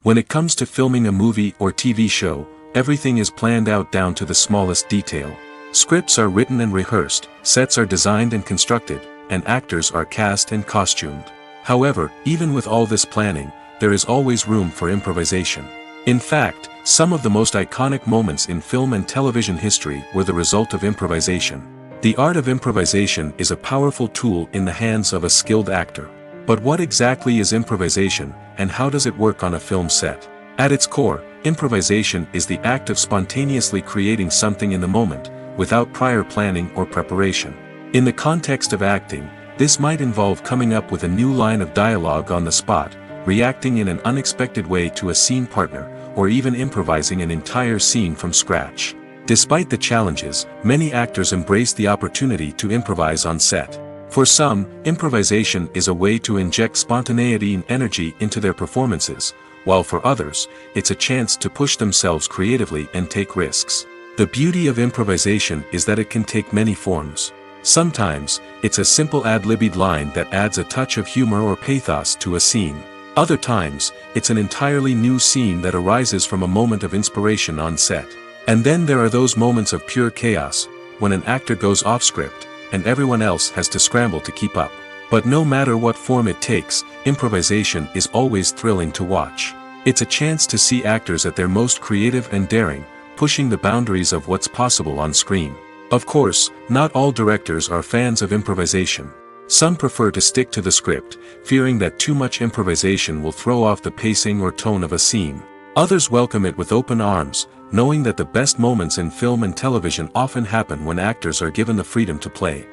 Speaker 1: When it comes to filming a movie or TV show, everything is planned out down to the smallest detail. Scripts are written and rehearsed, sets are designed and constructed, and actors are cast and costumed. However, even with all this planning, there is always room for improvisation. In fact, some of the most iconic moments in film and television history were the result of improvisation. The art of improvisation is a powerful tool in the hands of a skilled actor. But what exactly is improvisation, and how does it work on a film set? At its core, improvisation is the act of spontaneously creating something in the moment, without prior planning or preparation. In the context of acting, this might involve coming up with a new line of dialogue on the spot, reacting in an unexpected way to a scene partner, or even improvising an entire scene from scratch. Despite the challenges, many actors embrace the opportunity to improvise on set. For some, improvisation is a way to inject spontaneity and energy into their performances, while for others, it's a chance to push themselves creatively and take risks. The beauty of improvisation is that it can take many forms. Sometimes, it's a simple ad-libbed line that adds a touch of humor or pathos to a scene. Other times, it's an entirely new scene that arises from a moment of inspiration on set. And then there are those moments of pure chaos, when an actor goes off script, and everyone else has to scramble to keep up. But no matter what form it takes, improvisation is always thrilling to watch. It's a chance to see actors at their most creative and daring, pushing the boundaries of what's possible on screen. Of course, not all directors are fans of improvisation. Some prefer to stick to the script, fearing that too much improvisation will throw off the pacing or tone of a scene. Others welcome it with open arms, knowing that the best moments in film and television often happen when actors are given the freedom to play.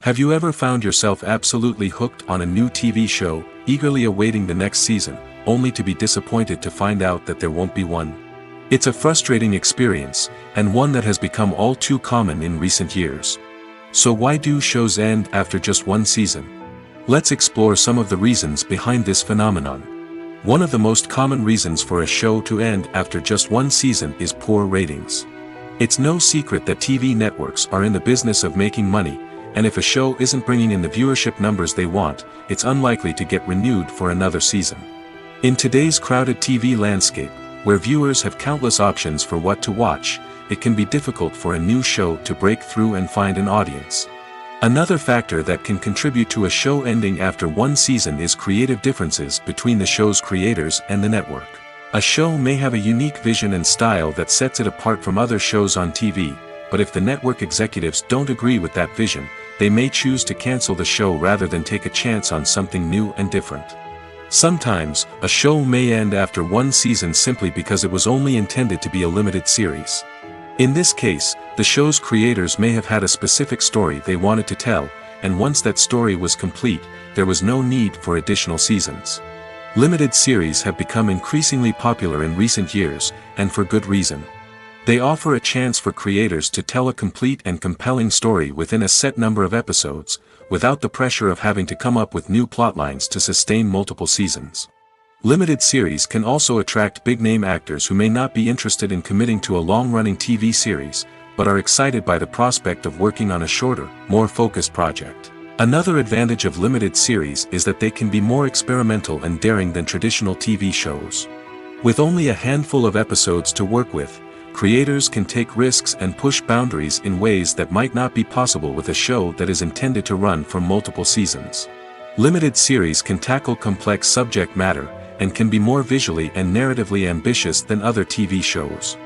Speaker 1: Have you ever found yourself absolutely hooked on a new TV show, eagerly awaiting the next season, only to be disappointed to find out that there won't be one? It's a frustrating experience, and one that has become all too common in recent years. So why do shows end after just one season? Let's explore some of the reasons behind this phenomenon. One of the most common reasons for a show to end after just one season is poor ratings. It's no secret that TV networks are in the business of making money, and if a show isn't bringing in the viewership numbers they want, it's unlikely to get renewed for another season. In today's crowded TV landscape, where viewers have countless options for what to watch, it can be difficult for a new show to break through and find an audience. Another factor that can contribute to a show ending after one season is creative differences between the show's creators and the network. A show may have a unique vision and style that sets it apart from other shows on TV, but if the network executives don't agree with that vision, they may choose to cancel the show rather than take a chance on something new and different. Sometimes, a show may end after one season simply because it was only intended to be a limited series. In this case, the show's creators may have had a specific story they wanted to tell, and once that story was complete, there was no need for additional seasons. Limited series have become increasingly popular in recent years, and for good reason. They offer a chance for creators to tell a complete and compelling story within a set number of episodes, without the pressure of having to come up with new plotlines to sustain multiple seasons. Limited series can also attract big-name actors who may not be interested in committing to a long-running TV series, but are excited by the prospect of working on a shorter, more focused project. Another advantage of limited series is that they can be more experimental and daring than traditional TV shows. With only a handful of episodes to work with, creators can take risks and push boundaries in ways that might not be possible with a show that is intended to run for multiple seasons. Limited series can tackle complex subject matter, and can be more visually and narratively ambitious than other TV shows.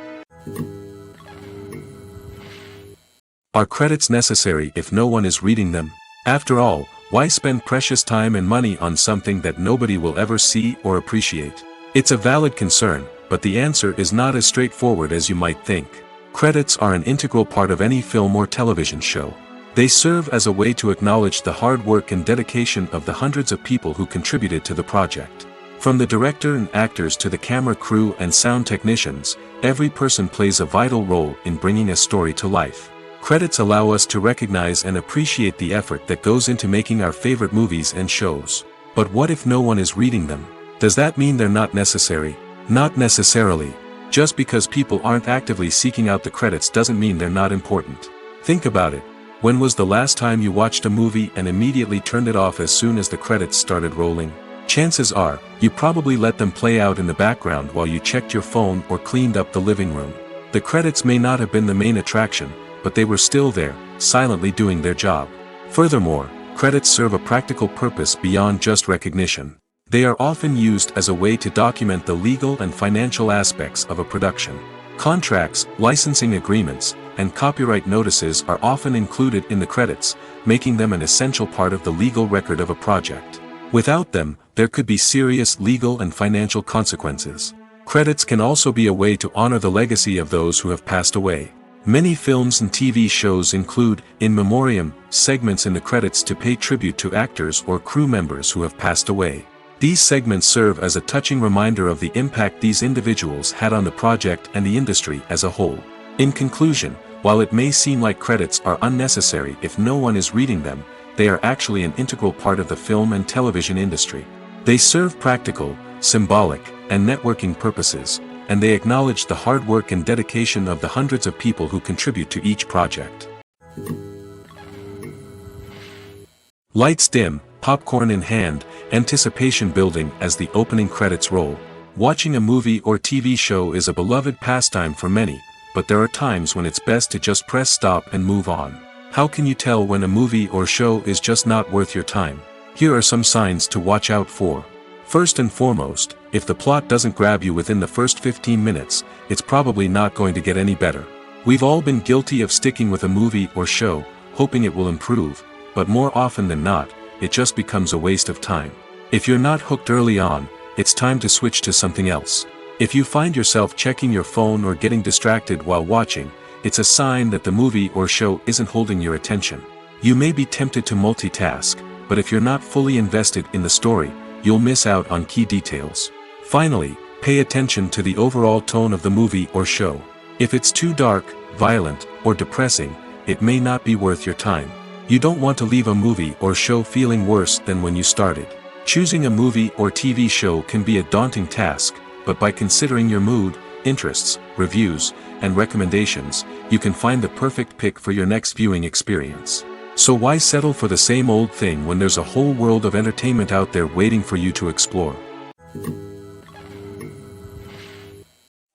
Speaker 1: Are credits necessary if no one is reading them? After all, why spend precious time and money on something that nobody will ever see or appreciate? It's a valid concern, but the answer is not as straightforward as you might think. Credits are an integral part of any film or television show. They serve as a way to acknowledge the hard work and dedication of the hundreds of people who contributed to the project. From the director and actors to the camera crew and sound technicians, every person plays a vital role in bringing a story to life. Credits allow us to recognize and appreciate the effort that goes into making our favorite movies and shows. But what if no one is reading them? Does that mean they're not necessary? Not necessarily. Just because people aren't actively seeking out the credits doesn't mean they're not important. Think about it. When was the last time you watched a movie and immediately turned it off as soon as the credits started rolling? Chances are, you probably let them play out in the background while you checked your phone or cleaned up the living room. The credits may not have been the main attraction, but they were still there, silently doing their job. Furthermore, credits serve a practical purpose beyond just recognition. They are often used as a way to document the legal and financial aspects of a production. Contracts, licensing agreements, and copyright notices are often included in the credits, making them an essential part of the legal record of a project. Without them, there could be serious legal and financial consequences. Credits can also be a way to honor the legacy of those who have passed away. Many films and TV shows include, in memoriam, segments in the credits to pay tribute to actors or crew members who have passed away. These segments serve as a touching reminder of the impact these individuals had on the project and the industry as a whole. In conclusion, while it may seem like credits are unnecessary if no one is reading them, they are actually an integral part of the film and television industry. They serve practical, symbolic, and networking purposes, and they acknowledge the hard work and dedication of the hundreds of people who contribute to each project. Lights dim, popcorn in hand, anticipation building as the opening credits roll. Watching a movie or TV show is a beloved pastime for many, but there are times when it's best to just press stop and move on. How can you tell when a movie or show is just not worth your time? Here are some signs to watch out for. First and foremost, if the plot doesn't grab you within the first 15 minutes, it's probably not going to get any better. We've all been guilty of sticking with a movie or show, hoping it will improve, but more often than not, it just becomes a waste of time. If you're not hooked early on, it's time to switch to something else. If you find yourself checking your phone or getting distracted while watching, it's a sign that the movie or show isn't holding your attention. You may be tempted to multitask, but if you're not fully invested in the story, you'll miss out on key details. Finally, pay attention to the overall tone of the movie or show. If it's too dark, violent, or depressing, it may not be worth your time. You don't want to leave a movie or show feeling worse than when you started. Choosing a movie or TV show can be a daunting task, but by considering your mood, interests, reviews, and recommendations, you can find the perfect pick for your next viewing experience. So why settle for the same old thing when there's a whole world of entertainment out there waiting for you to explore?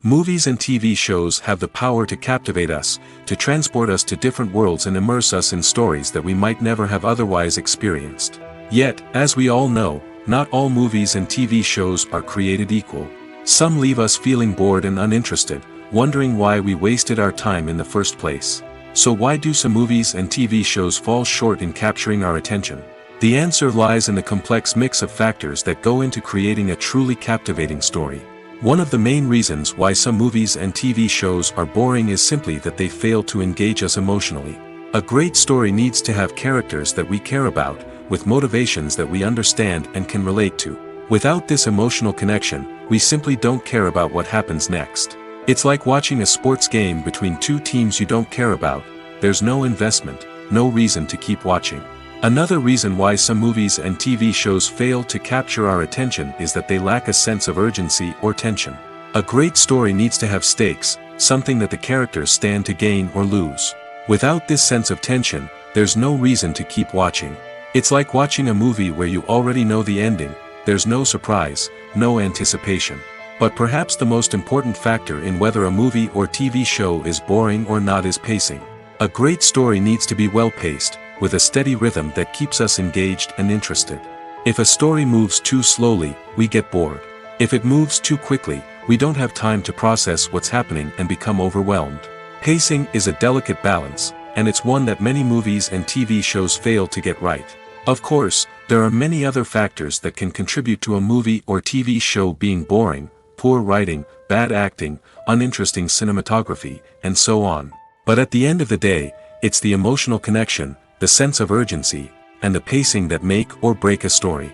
Speaker 1: Movies and TV shows have the power to captivate us, to transport us to different worlds and immerse us in stories that we might never have otherwise experienced. Yet, as we all know, not all movies and TV shows are created equal. Some leave us feeling bored and uninterested, wondering why we wasted our time in the first place. So why do some movies and TV shows fall short in capturing our attention? The answer lies in the complex mix of factors that go into creating a truly captivating story. One of the main reasons why some movies and TV shows are boring is simply that they fail to engage us emotionally. A great story needs to have characters that we care about, with motivations that we understand and can relate to. Without this emotional connection, we simply don't care about what happens next. It's like watching a sports game between two teams you don't care about. There's no investment, no reason to keep watching. Another reason why some movies and TV shows fail to capture our attention is that they lack a sense of urgency or tension. A great story needs to have stakes, something that the characters stand to gain or lose. Without this sense of tension, there's no reason to keep watching. It's like watching a movie where you already know the ending. There's no surprise, no anticipation. But perhaps the most important factor in whether a movie or TV show is boring or not is pacing. A great story needs to be well-paced, with a steady rhythm that keeps us engaged and interested. If a story moves too slowly, we get bored. If it moves too quickly, we don't have time to process what's happening and become overwhelmed. Pacing is a delicate balance, and it's one that many movies and TV shows fail to get right. Of course, there are many other factors that can contribute to a movie or TV show being boring: poor writing, bad acting, uninteresting cinematography, and so on. But at the end of the day, it's the emotional connection, the sense of urgency, and the pacing that make or break a story.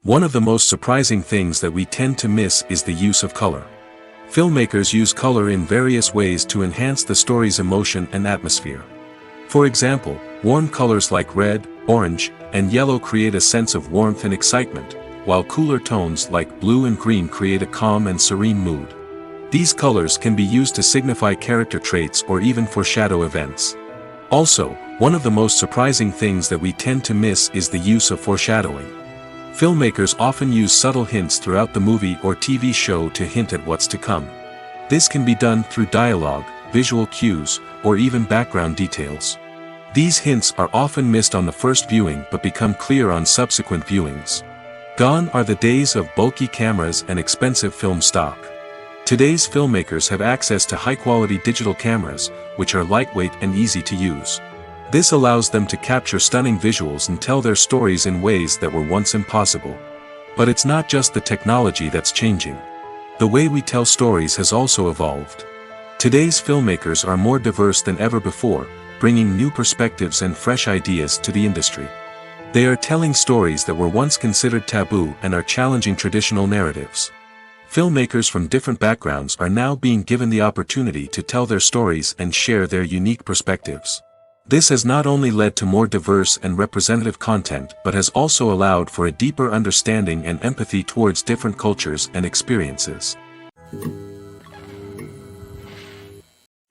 Speaker 1: One of the most surprising things that we tend to miss is the use of color. Filmmakers use color in various ways to enhance the story's emotion and atmosphere. For example, warm colors like red, orange, and yellow create a sense of warmth and excitement, while cooler tones like blue and green create a calm and serene mood. These colors can be used to signify character traits or even foreshadow events. Also, one of the most surprising things that we tend to miss is the use of foreshadowing. Filmmakers often use subtle hints throughout the movie or TV show to hint at what's to come. This can be done through dialogue, visual cues, or even background details. These hints are often missed on the first viewing but become clear on subsequent viewings. Gone are the days of bulky cameras and expensive film stock. Today's filmmakers have access to high-quality digital cameras, which are lightweight and easy to use. This allows them to capture stunning visuals and tell their stories in ways that were once impossible. But it's not just the technology that's changing. The way we tell stories has also evolved. Today's filmmakers are more diverse than ever before, bringing new perspectives and fresh ideas to the industry. They are telling stories that were once considered taboo and are challenging traditional narratives. Filmmakers from different backgrounds are now being given the opportunity to tell their stories and share their unique perspectives. This has not only led to more diverse and representative content but has also allowed for a deeper understanding and empathy towards different cultures and experiences.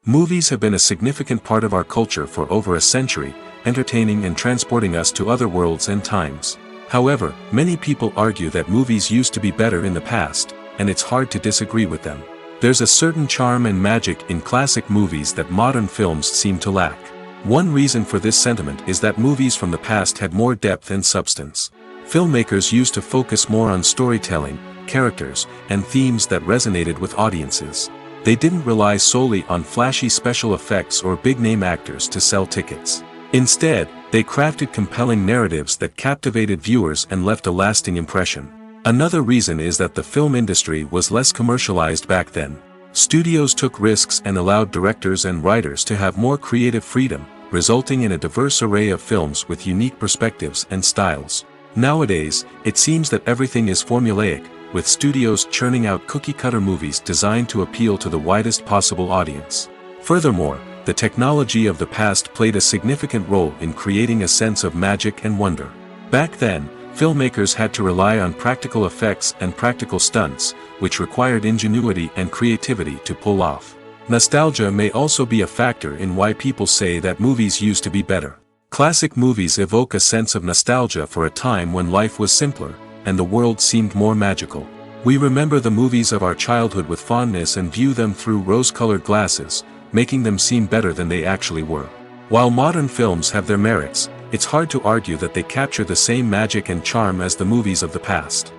Speaker 1: Movies have been a significant part of our culture for over a century, entertaining and transporting us to other worlds and times. However, many people argue that movies used to be better in the past, and it's hard to disagree with them. There's a certain charm and magic in classic movies that modern films seem to lack. One reason for this sentiment is that movies from the past had more depth and substance. Filmmakers used to focus more on storytelling, characters, and themes that resonated with audiences. They didn't rely solely on flashy special effects or big-name actors to sell tickets. Instead, They crafted compelling narratives that captivated viewers and left a lasting impression. Another reason is that the film industry was less commercialized back then. Studios took risks and allowed directors and writers to have more creative freedom, resulting in a diverse array of films with unique perspectives and styles. Nowadays, it seems that everything is formulaic, with studios churning out cookie-cutter movies designed to appeal to the widest possible audience. Furthermore, the technology of the past played a significant role in creating a sense of magic and wonder. Back then, filmmakers had to rely on practical effects and practical stunts, which required ingenuity and creativity to pull off. Nostalgia may also be a factor in why people say that movies used to be better. Classic movies evoke a sense of nostalgia for a time when life was simpler, and the world seemed more magical. We remember the movies of our childhood with fondness and view them through rose-colored glasses, making them seem better than they actually were. While modern films have their merits, it's hard to argue that they capture the same magic and charm as the movies of the past.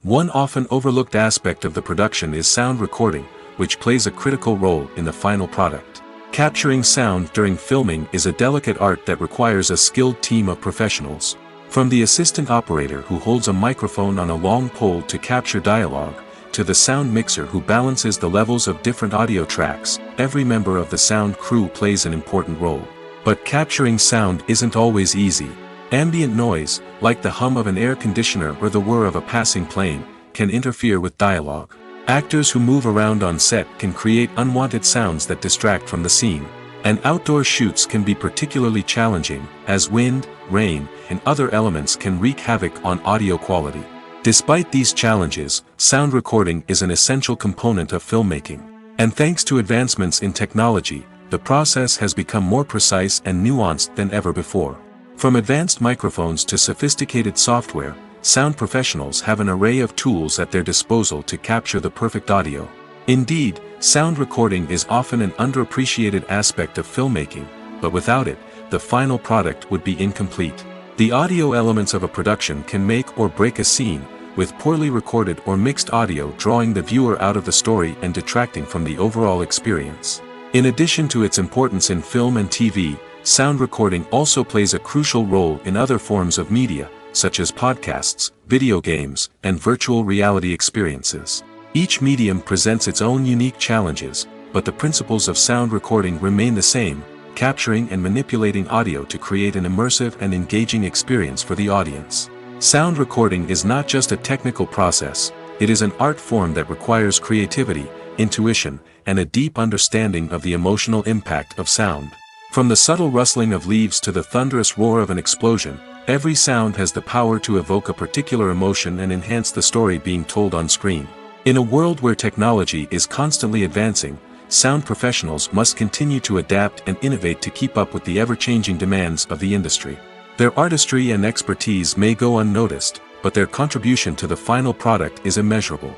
Speaker 1: One often overlooked aspect of the production is sound recording, which plays a critical role in the final product. Capturing sound during filming is a delicate art that requires a skilled team of professionals. From the assistant operator who holds a microphone on a long pole to capture dialogue, to the sound mixer who balances the levels of different audio tracks, every member of the sound crew plays an important role. But capturing sound isn't always easy. Ambient noise, like the hum of an air conditioner or the whir of a passing plane, can interfere with dialogue. Actors who move around on set can create unwanted sounds that distract from the scene. And outdoor shoots can be particularly challenging, as wind, rain, and other elements can wreak havoc on audio quality. Despite these challenges, sound recording is an essential component of filmmaking. And thanks to advancements in technology, the process has become more precise and nuanced than ever before. From advanced microphones to sophisticated software, sound professionals have an array of tools at their disposal to capture the perfect audio. Indeed, sound recording is often an underappreciated aspect of filmmaking, but without it, the final product would be incomplete. The audio elements of a production can make or break a scene, with poorly recorded or mixed audio drawing the viewer out of the story and detracting from the overall experience. In addition to its importance in film and TV, sound recording also plays a crucial role in other forms of media, such as podcasts, video games, and virtual reality experiences. Each medium presents its own unique challenges, but the principles of sound recording remain the same, capturing and manipulating audio to create an immersive and engaging experience for the audience. Sound recording is not just a technical process, it is an art form that requires creativity, intuition, and a deep understanding of the emotional impact of sound. From the subtle rustling of leaves to the thunderous roar of an explosion, every sound has the power to evoke a particular emotion and enhance the story being told on screen. In a world where technology is constantly advancing, sound professionals must continue to adapt and innovate to keep up with the ever-changing demands of the industry. Their artistry and expertise may go unnoticed, but their contribution to the final product is immeasurable.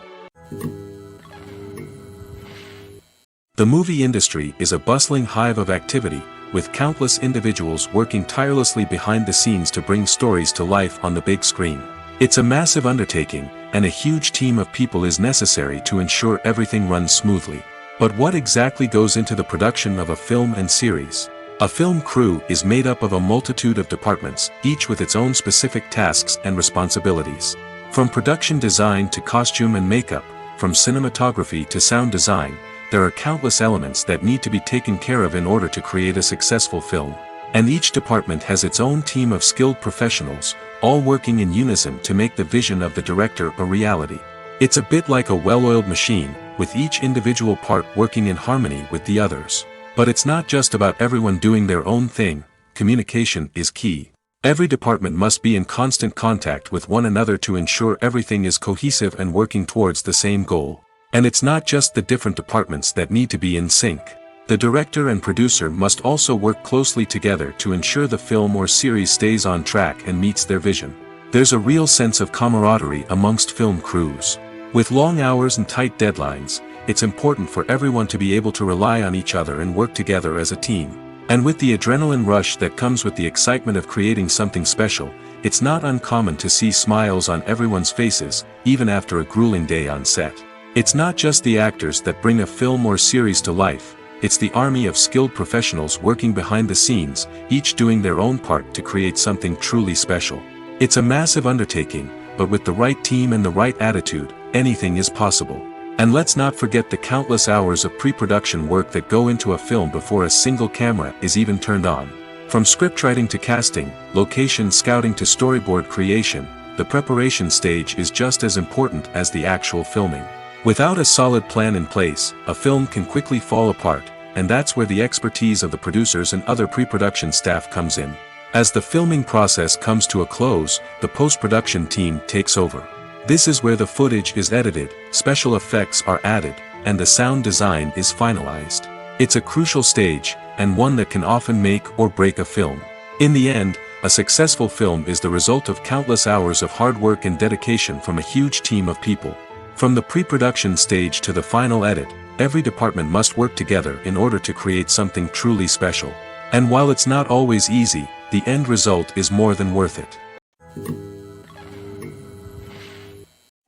Speaker 1: The movie industry is a bustling hive of activity, with countless individuals working tirelessly behind the scenes to bring stories to life on the big screen. It's a massive undertaking, and a huge team of people is necessary to ensure everything runs smoothly. But what exactly goes into the production of a film and series? A film crew is made up of a multitude of departments, each with its own specific tasks and responsibilities. From production design to costume and makeup, from cinematography to sound design, there are countless elements that need to be taken care of in order to create a successful film. And each department has its own team of skilled professionals, all working in unison to make the vision of the director a reality. It's a bit like a well-oiled machine, with each individual part working in harmony with the others. But it's not just about everyone doing their own thing, communication is key. Every department must be in constant contact with one another to ensure everything is cohesive and working towards the same goal. And it's not just the different departments that need to be in sync. The director and producer must also work closely together to ensure the film or series stays on track and meets their vision. There's a real sense of camaraderie amongst film crews. With long hours and tight deadlines, it's important for everyone to be able to rely on each other and work together as a team. And with the adrenaline rush that comes with the excitement of creating something special, it's not uncommon to see smiles on everyone's faces, even after a grueling day on set. It's not just the actors that bring a film or series to life, it's the army of skilled professionals working behind the scenes, each doing their own part to create something truly special. It's a massive undertaking, but with the right team and the right attitude, anything is possible. And let's not forget the countless hours of pre-production work that go into a film before a single camera is even turned on. From scriptwriting to casting, location scouting to storyboard creation, the preparation stage is just as important as the actual filming. Without a solid plan in place, a film can quickly fall apart, and that's where the expertise of the producers and other pre-production staff comes in. As the filming process comes to a close, the post-production team takes over. This is where the footage is edited, special effects are added, and the sound design is finalized. It's a crucial stage, and one that can often make or break a film. In the end, a successful film is the result of countless hours of hard work and dedication from a huge team of people. From the pre-production stage to the final edit, every department must work together in order to create something truly special. And while it's not always easy, the end result is more than worth it.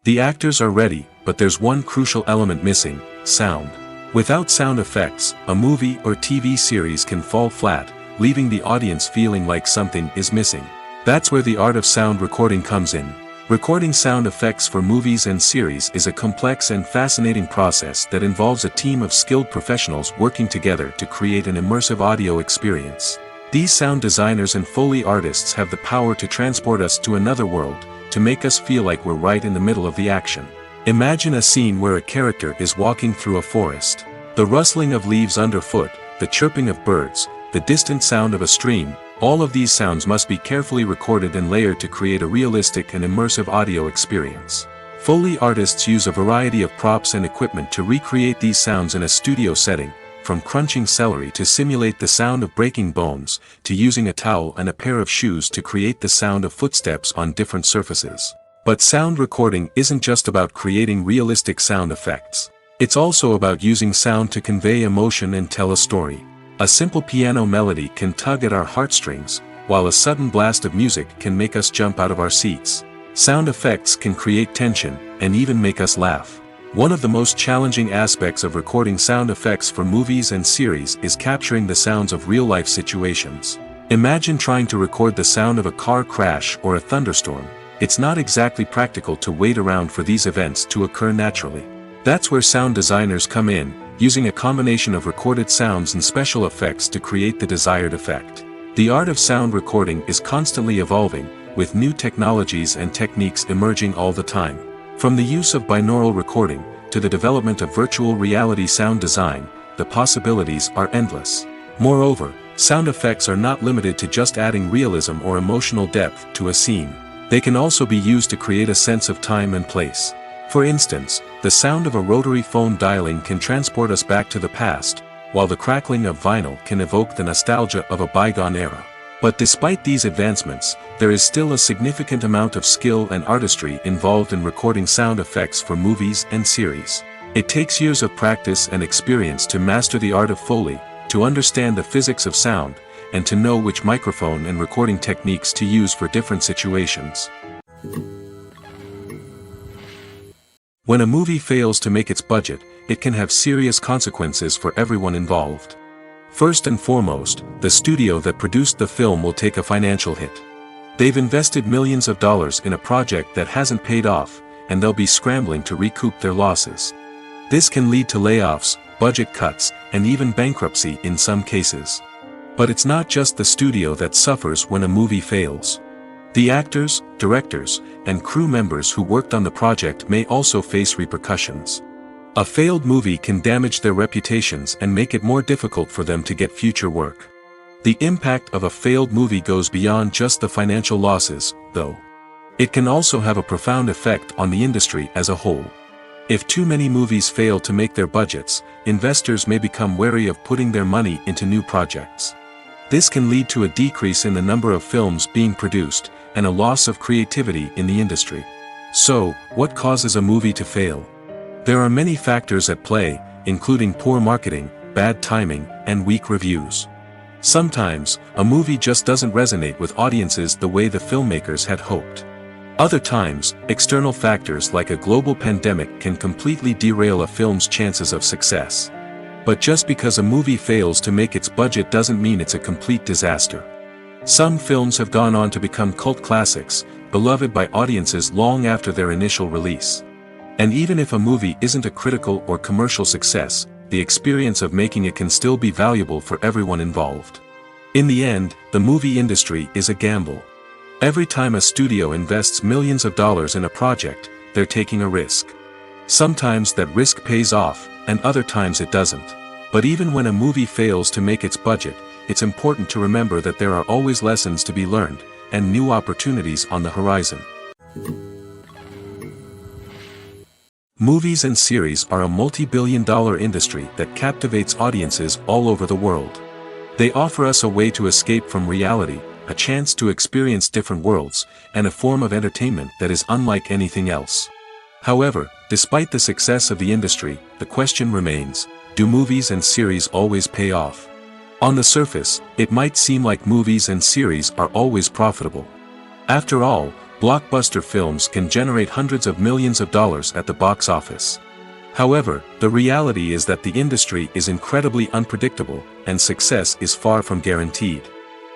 Speaker 1: The actors are ready, but there's one crucial element missing: sound. Without sound effects, a movie or TV series can fall flat, leaving the audience feeling like something is missing. That's where the art of sound recording comes in. Recording sound effects for movies and series is a complex and fascinating process that involves a team of skilled professionals working together to create an immersive audio experience. These sound designers and Foley artists have the power to transport us to another world, to make us feel like we're right in the middle of the action. Imagine a scene where a character is walking through a forest. The rustling of leaves underfoot, the chirping of birds, the distant sound of a stream, all of these sounds must be carefully recorded and layered to create a realistic and immersive audio experience. Foley artists use a variety of props and equipment to recreate these sounds in a studio setting, from crunching celery to simulate the sound of breaking bones, to using a towel and a pair of shoes to create the sound of footsteps on different surfaces. But sound recording isn't just about creating realistic sound effects. It's also about using sound to convey emotion and tell a story. A simple piano melody can tug at our heartstrings, while a sudden blast of music can make us jump out of our seats. Sound effects can create tension, and even make us laugh. One of the most challenging aspects of recording sound effects for movies and series is capturing the sounds of real-life situations. Imagine trying to record the sound of a car crash or a thunderstorm. It's not exactly practical to wait around for these events to occur naturally. That's where sound designers come in, using a combination of recorded sounds and special effects to create the desired effect. The art of sound recording is constantly evolving, with new technologies and techniques emerging all the time. From the use of binaural recording, to the development of virtual reality sound design, the possibilities are endless. Moreover, sound effects are not limited to just adding realism or emotional depth to a scene. They can also be used to create a sense of time and place. For instance, the sound of a rotary phone dialing can transport us back to the past, while the crackling of vinyl can evoke the nostalgia of a bygone era. But despite these advancements, there is still a significant amount of skill and artistry involved in recording sound effects for movies and series. It takes years of practice and experience to master the art of Foley, to understand the physics of sound, and to know which microphone and recording techniques to use for different situations. When a movie fails to make its budget, it can have serious consequences for everyone involved. First and foremost, the studio that produced the film will take a financial hit. They've invested millions of dollars in a project that hasn't paid off, and they'll be scrambling to recoup their losses. This can lead to layoffs, budget cuts, and even bankruptcy in some cases. But it's not just the studio that suffers when a movie fails. The actors, directors, and crew members who worked on the project may also face repercussions. A failed movie can damage their reputations and make it more difficult for them to get future work. The impact of a failed movie goes beyond just the financial losses, though. It can also have a profound effect on the industry as a whole. If too many movies fail to make their budgets, investors may become wary of putting their money into new projects. This can lead to a decrease in the number of films being produced, and a loss of creativity in the industry. So, what causes a movie to fail? There are many factors at play, including poor marketing, bad timing, and weak reviews. Sometimes, a movie just doesn't resonate with audiences the way the filmmakers had hoped. Other times, external factors like a global pandemic can completely derail a film's chances of success. But just because a movie fails to make its budget doesn't mean it's a complete disaster. Some films have gone on to become cult classics, beloved by audiences long after their initial release. And even if a movie isn't a critical or commercial success, the experience of making it can still be valuable for everyone involved. In the end, the movie industry is a gamble. Every time a studio invests millions of dollars in a project, they're taking a risk. Sometimes that risk pays off, and other times it doesn't. But even when a movie fails to make its budget, it's important to remember that there are always lessons to be learned, and new opportunities on the horizon. Movies and series are a multi-billion-dollar industry that captivates audiences all over the world. They offer us a way to escape from reality, a chance to experience different worlds, and a form of entertainment that is unlike anything else. However, despite the success of the industry, the question remains, do movies and series always pay off? On the surface, it might seem like movies and series are always profitable. After all, blockbuster films can generate hundreds of millions of dollars at the box office. However, the reality is that the industry is incredibly unpredictable, and success is far from guaranteed.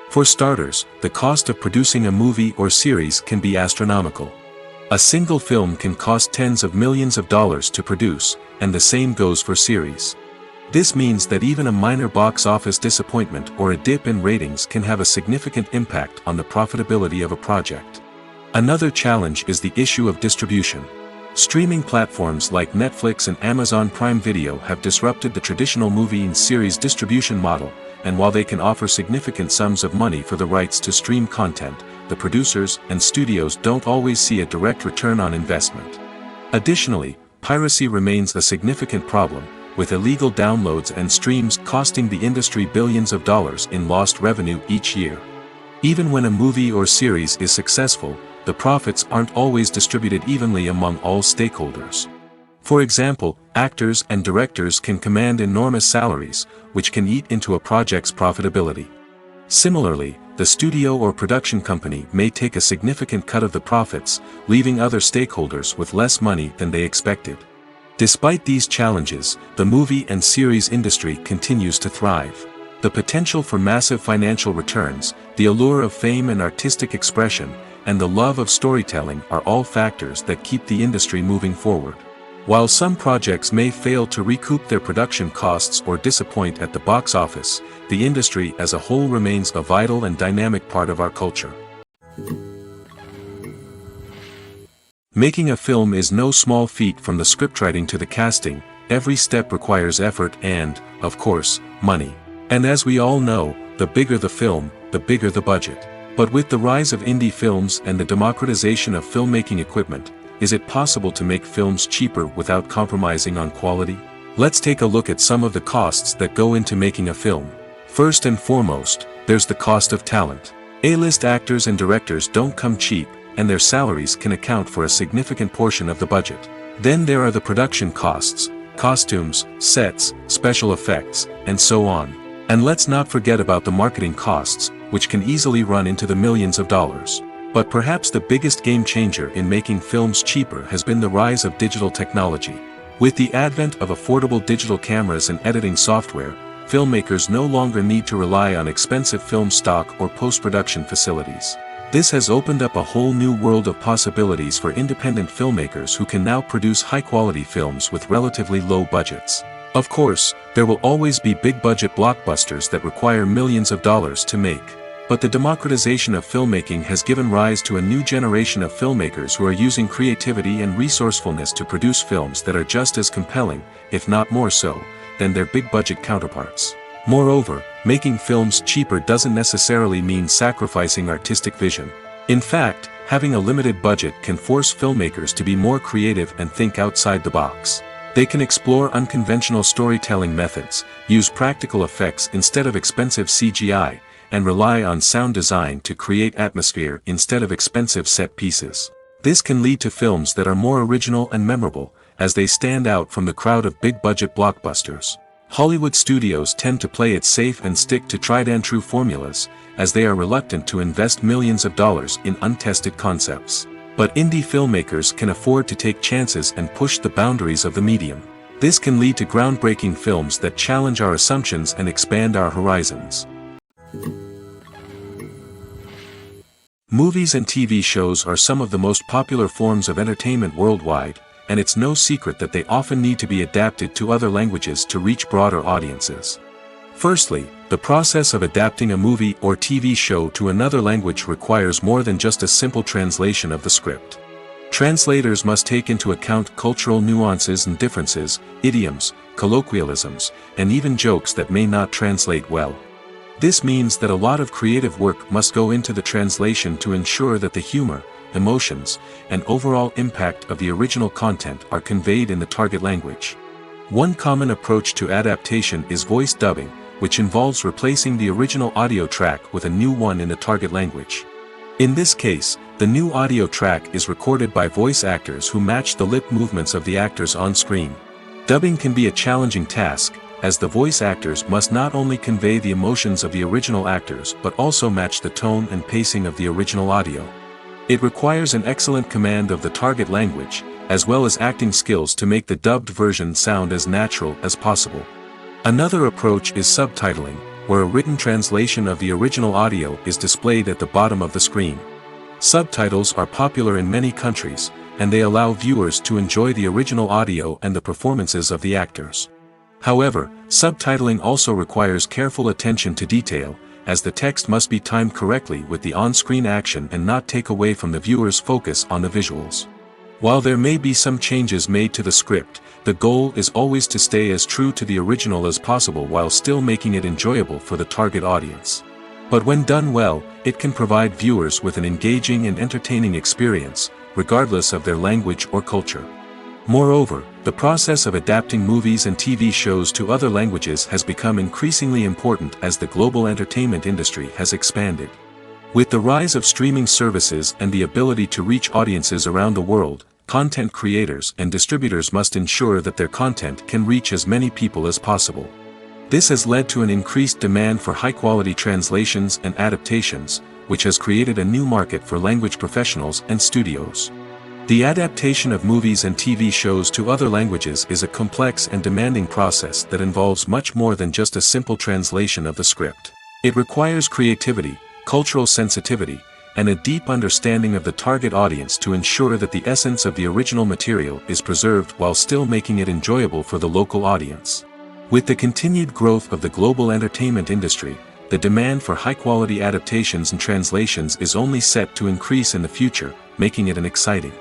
Speaker 1: For starters, the cost of producing a movie or series can be astronomical. A single film can cost tens of millions of dollars to produce, and the same goes for series. This means that even a minor box office disappointment or a dip in ratings can have a significant impact on the profitability of a project. Another challenge is the issue of distribution. Streaming platforms like Netflix and Amazon Prime Video have disrupted the traditional movie and series distribution model, and while they can offer significant sums of money for the rights to stream content, the producers and studios don't always see a direct return on investment. Additionally, piracy remains a significant problem, with illegal downloads and streams costing the industry billions of dollars in lost revenue each year. Even when a movie or series is successful, the profits aren't always distributed evenly among all stakeholders. For example, actors and directors can command enormous salaries, which can eat into a project's profitability. Similarly, the studio or production company may take a significant cut of the profits, leaving other stakeholders with less money than they expected. Despite these challenges, the movie and series industry continues to thrive. The potential for massive financial returns, the allure of fame and artistic expression, and the love of storytelling are all factors that keep the industry moving forward. While some projects may fail to recoup their production costs or disappoint at the box office, the industry as a whole remains a vital and dynamic part of our culture. Making a film is no small feat. From the scriptwriting to the casting, every step requires effort and, of course, money. And as we all know, the bigger the film, the bigger the budget. But with the rise of indie films and the democratization of filmmaking equipment, is it possible to make films cheaper without compromising on quality? Let's take a look at some of the costs that go into making a film. First and foremost, there's the cost of talent. A-list actors and directors don't come cheap, and their salaries can account for a significant portion of the budget. Then there are the production costs, costumes, sets, special effects, and so on. And let's not forget about the marketing costs, which can easily run into the millions of dollars. But perhaps the biggest game changer in making films cheaper has been the rise of digital technology. With the advent of affordable digital cameras and editing software, filmmakers no longer need to rely on expensive film stock or post-production facilities. This has opened up a whole new world of possibilities for independent filmmakers who can now produce high-quality films with relatively low budgets. Of course, there will always be big-budget blockbusters that require millions of dollars to make. But the democratization of filmmaking has given rise to a new generation of filmmakers who are using creativity and resourcefulness to produce films that are just as compelling, if not more so, than their big-budget counterparts. Moreover, making films cheaper doesn't necessarily mean sacrificing artistic vision. In fact, having a limited budget can force filmmakers to be more creative and think outside the box. They can explore unconventional storytelling methods, use practical effects instead of expensive CGI, and rely on sound design to create atmosphere instead of expensive set pieces. This can lead to films that are more original and memorable, as they stand out from the crowd of big-budget blockbusters. Hollywood studios tend to play it safe and stick to tried-and-true formulas, as they are reluctant to invest millions of dollars in untested concepts. But indie filmmakers can afford to take chances and push the boundaries of the medium. This can lead to groundbreaking films that challenge our assumptions and expand our horizons. Movies and TV shows are some of the most popular forms of entertainment worldwide, and it's no secret that they often need to be adapted to other languages to reach broader audiences. Firstly, the process of adapting a movie or TV show to another language requires more than just a simple translation of the script. Translators must take into account cultural nuances and differences, idioms, colloquialisms, and even jokes that may not translate well. This means that a lot of creative work must go into the translation to ensure that the humor, emotions, and overall impact of the original content are conveyed in the target language. One common approach to adaptation is voice dubbing, which involves replacing the original audio track with a new one in the target language. In this case, the new audio track is recorded by voice actors who match the lip movements of the actors on screen. Dubbing can be a challenging task, as the voice actors must not only convey the emotions of the original actors but also match the tone and pacing of the original audio. It requires an excellent command of the target language, as well as acting skills to make the dubbed version sound as natural as possible. Another approach is subtitling, where a written translation of the original audio is displayed at the bottom of the screen. Subtitles are popular in many countries, and they allow viewers to enjoy the original audio and the performances of the actors. However, subtitling also requires careful attention to detail, as the text must be timed correctly with the on-screen action and not take away from the viewer's focus on the visuals. While there may be some changes made to the script, the goal is always to stay as true to the original as possible while still making it enjoyable for the target audience. But when done well, it can provide viewers with an engaging and entertaining experience, regardless of their language or culture. Moreover, the process of adapting movies and TV shows to other languages has become increasingly important as the global entertainment industry has expanded. With the rise of streaming services and the ability to reach audiences around the world, content creators and distributors must ensure that their content can reach as many people as possible. This has led to an increased demand for high-quality translations and adaptations, which has created a new market for language professionals and studios. The adaptation of movies and TV shows to other languages is a complex and demanding process that involves much more than just a simple translation of the script. It requires creativity, cultural sensitivity, and a deep understanding of the target audience to ensure that the essence of the original material is preserved while still making it enjoyable for the local audience. With the continued growth of the global entertainment industry, the demand for high-quality adaptations and translations is only set to increase in the future, making it an exciting.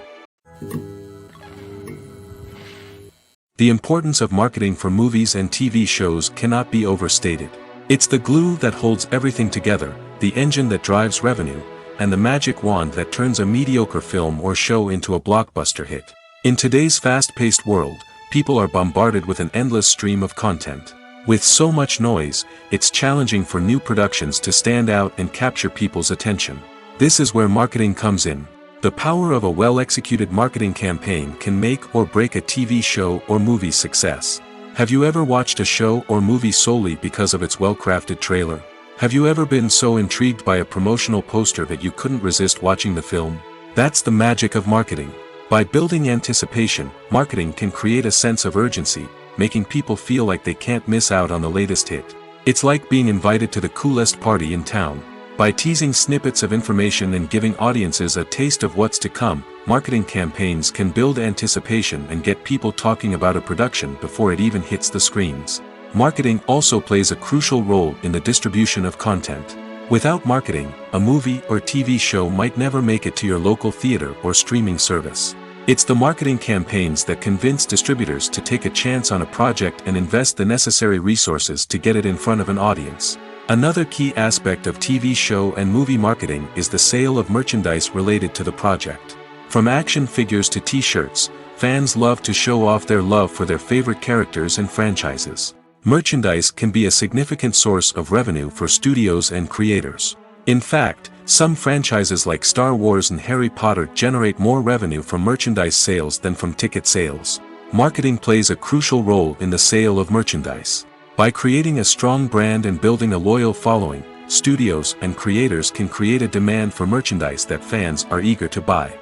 Speaker 1: The importance of marketing for movies and TV shows cannot be overstated. It's the glue that holds everything together, the engine that drives revenue, and the magic wand that turns a mediocre film or show into a blockbuster hit. In today's fast-paced world, people are bombarded with an endless stream of content. With so much noise, it's challenging for new productions to stand out and capture people's attention. This is where marketing comes in. The power of a well-executed marketing campaign can make or break a TV show or movie's success. Have you ever watched a show or movie solely because of its well-crafted trailer? Have you ever been so intrigued by a promotional poster that you couldn't resist watching the film? That's the magic of marketing. By building anticipation, marketing can create a sense of urgency, making people feel like they can't miss out on the latest hit. It's like being invited to the coolest party in town. By teasing snippets of information and giving audiences a taste of what's to come, marketing campaigns can build anticipation and get people talking about a production before it even hits the screens. Marketing also plays a crucial role in the distribution of content. Without marketing, a movie or TV show might never make it to your local theater or streaming service. It's the marketing campaigns that convince distributors to take a chance on a project and invest the necessary resources to get it in front of an audience. Another key aspect of TV show and movie marketing is the sale of merchandise related to the project. From action figures to t-shirts, fans love to show off their love for their favorite characters and franchises. Merchandise can be a significant source of revenue for studios and creators. In fact, some franchises like Star Wars and Harry Potter generate more revenue from merchandise sales than from ticket sales. Marketing plays a crucial role in the sale of merchandise. By creating a strong brand and building a loyal following, studios and creators can create a demand for merchandise that fans are eager to buy.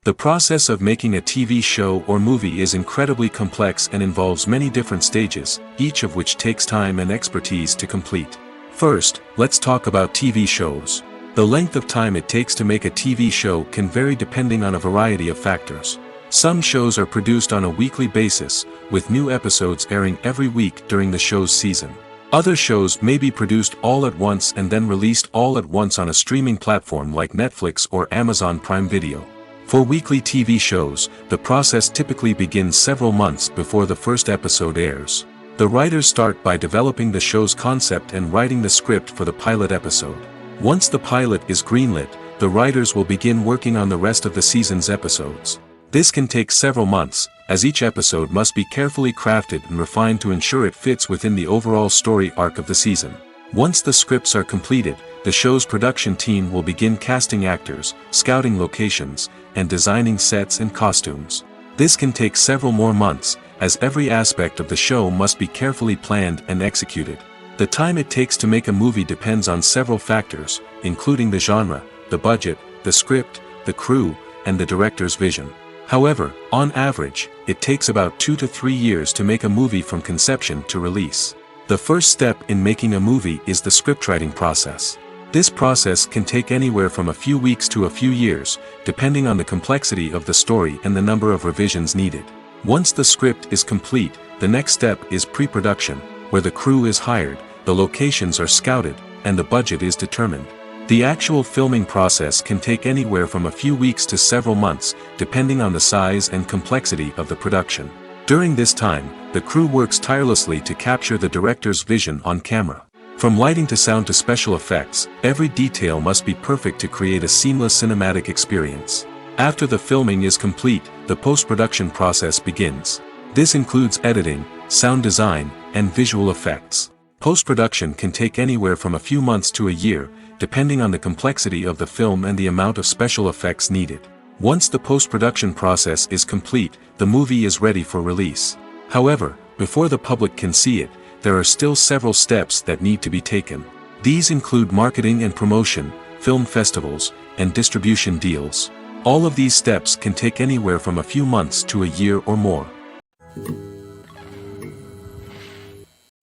Speaker 1: The process of making a TV show or movie is incredibly complex and involves many different stages, each of which takes time and expertise to complete. First, let's talk about TV shows. The length of time it takes to make a TV show can vary depending on a variety of factors. Some shows are produced on a weekly basis, with new episodes airing every week during the show's season. Other shows may be produced all at once and then released all at once on a streaming platform like Netflix or Amazon Prime Video. For weekly TV shows, the process typically begins several months before the first episode airs. The writers start by developing the show's concept and writing the script for the pilot episode. Once the pilot is greenlit, the writers will begin working on the rest of the season's episodes. This can take several months, as each episode must be carefully crafted and refined to ensure it fits within the overall story arc of the season. Once the scripts are completed, the show's production team will begin casting actors, scouting locations, and designing sets and costumes. This can take several more months, as every aspect of the show must be carefully planned and executed. The time it takes to make a movie depends on several factors, including the genre, the budget, the script, the crew, and the director's vision. However, on average, it takes about 2 to 3 years to make a movie from conception to release. The first step in making a movie is the scriptwriting process. This process can take anywhere from a few weeks to a few years, depending on the complexity of the story and the number of revisions needed. Once the script is complete, the next step is pre-production, where the crew is hired, the locations are scouted, and the budget is determined. The actual filming process can take anywhere from a few weeks to several months, depending on the size and complexity of the production. During this time, the crew works tirelessly to capture the director's vision on camera. From lighting to sound to special effects, every detail must be perfect to create a seamless cinematic experience. After the filming is complete, the post-production process begins. This includes editing, sound design, and visual effects. Post-production can take anywhere from a few months to a year, depending on the complexity of the film and the amount of special effects needed. Once the post-production process is complete, the movie is ready for release. However, before the public can see it, there are still several steps that need to be taken. These include marketing and promotion, film festivals, and distribution deals. All of these steps can take anywhere from a few months to a year or more.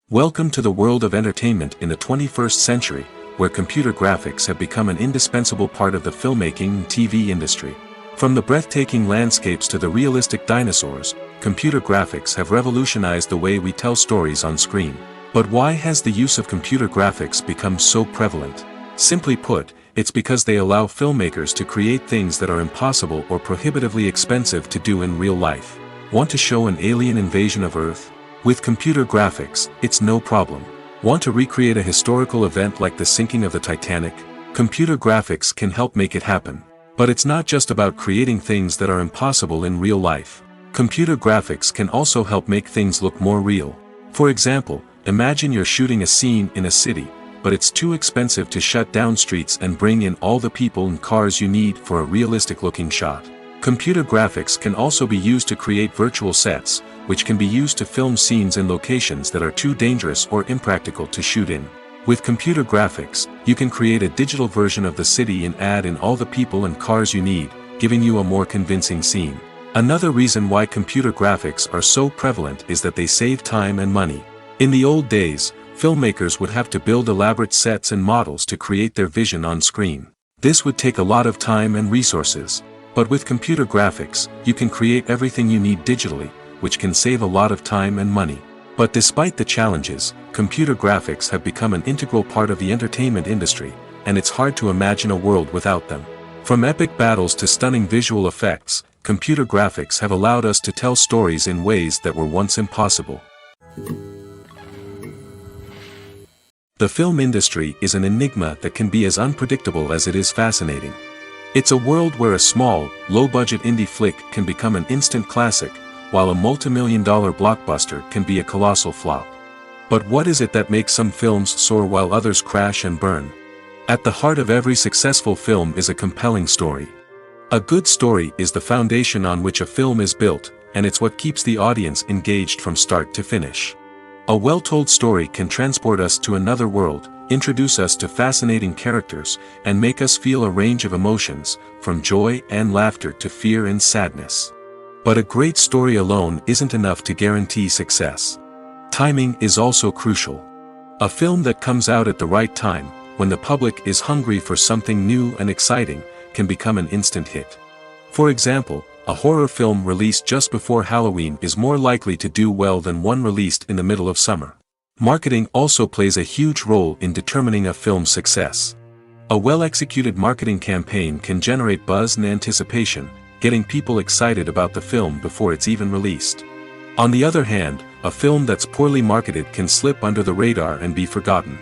Speaker 1: Welcome to the world of entertainment in the 21st century, where computer graphics have become an indispensable part of the filmmaking and TV industry. From the breathtaking landscapes to the realistic dinosaurs, computer graphics have revolutionized the way we tell stories on screen. But why has the use of computer graphics become so prevalent? Simply put, it's because they allow filmmakers to create things that are impossible or prohibitively expensive to do in real life. Want to show an alien invasion of Earth? With computer graphics, it's no problem. Want to recreate a historical event like the sinking of the Titanic? Computer graphics can help make it happen. But it's not just about creating things that are impossible in real life. Computer graphics can also help make things look more real. For example, imagine you're shooting a scene in a city, but it's too expensive to shut down streets and bring in all the people and cars you need for a realistic-looking shot. Computer graphics can also be used to create virtual sets, which can be used to film scenes in locations that are too dangerous or impractical to shoot in. With computer graphics, you can create a digital version of the city and add in all the people and cars you need, giving you a more convincing scene. Another reason why computer graphics are so prevalent is that they save time and money. In the old days, filmmakers would have to build elaborate sets and models to create their vision on screen. This would take a lot of time and resources. But with computer graphics, you can create everything you need digitally, which can save a lot of time and money. But despite the challenges, computer graphics have become an integral part of the entertainment industry, and it's hard to imagine a world without them. From epic battles to stunning visual effects, computer graphics have allowed us to tell stories in ways that were once impossible. The film industry is an enigma that can be as unpredictable as it is fascinating. It's a world where a small, low-budget indie flick can become an instant classic, while a multi-million-dollar blockbuster can be a colossal flop. But what is it that makes some films soar while others crash and burn? At the heart of every successful film is a compelling story. A good story is the foundation on which a film is built, and it's what keeps the audience engaged from start to finish. A well-told story can transport us to another world, introduce us to fascinating characters, and make us feel a range of emotions, from joy and laughter to fear and sadness. But a great story alone isn't enough to guarantee success. Timing is also crucial. A film that comes out at the right time, when the public is hungry for something new and exciting, can become an instant hit. For example, a horror film released just before Halloween is more likely to do well than one released in the middle of summer. Marketing also plays a huge role in determining a film's success. A well-executed marketing campaign can generate buzz and anticipation, getting people excited about the film before it's even released. On the other hand, a film that's poorly marketed can slip under the radar and be forgotten.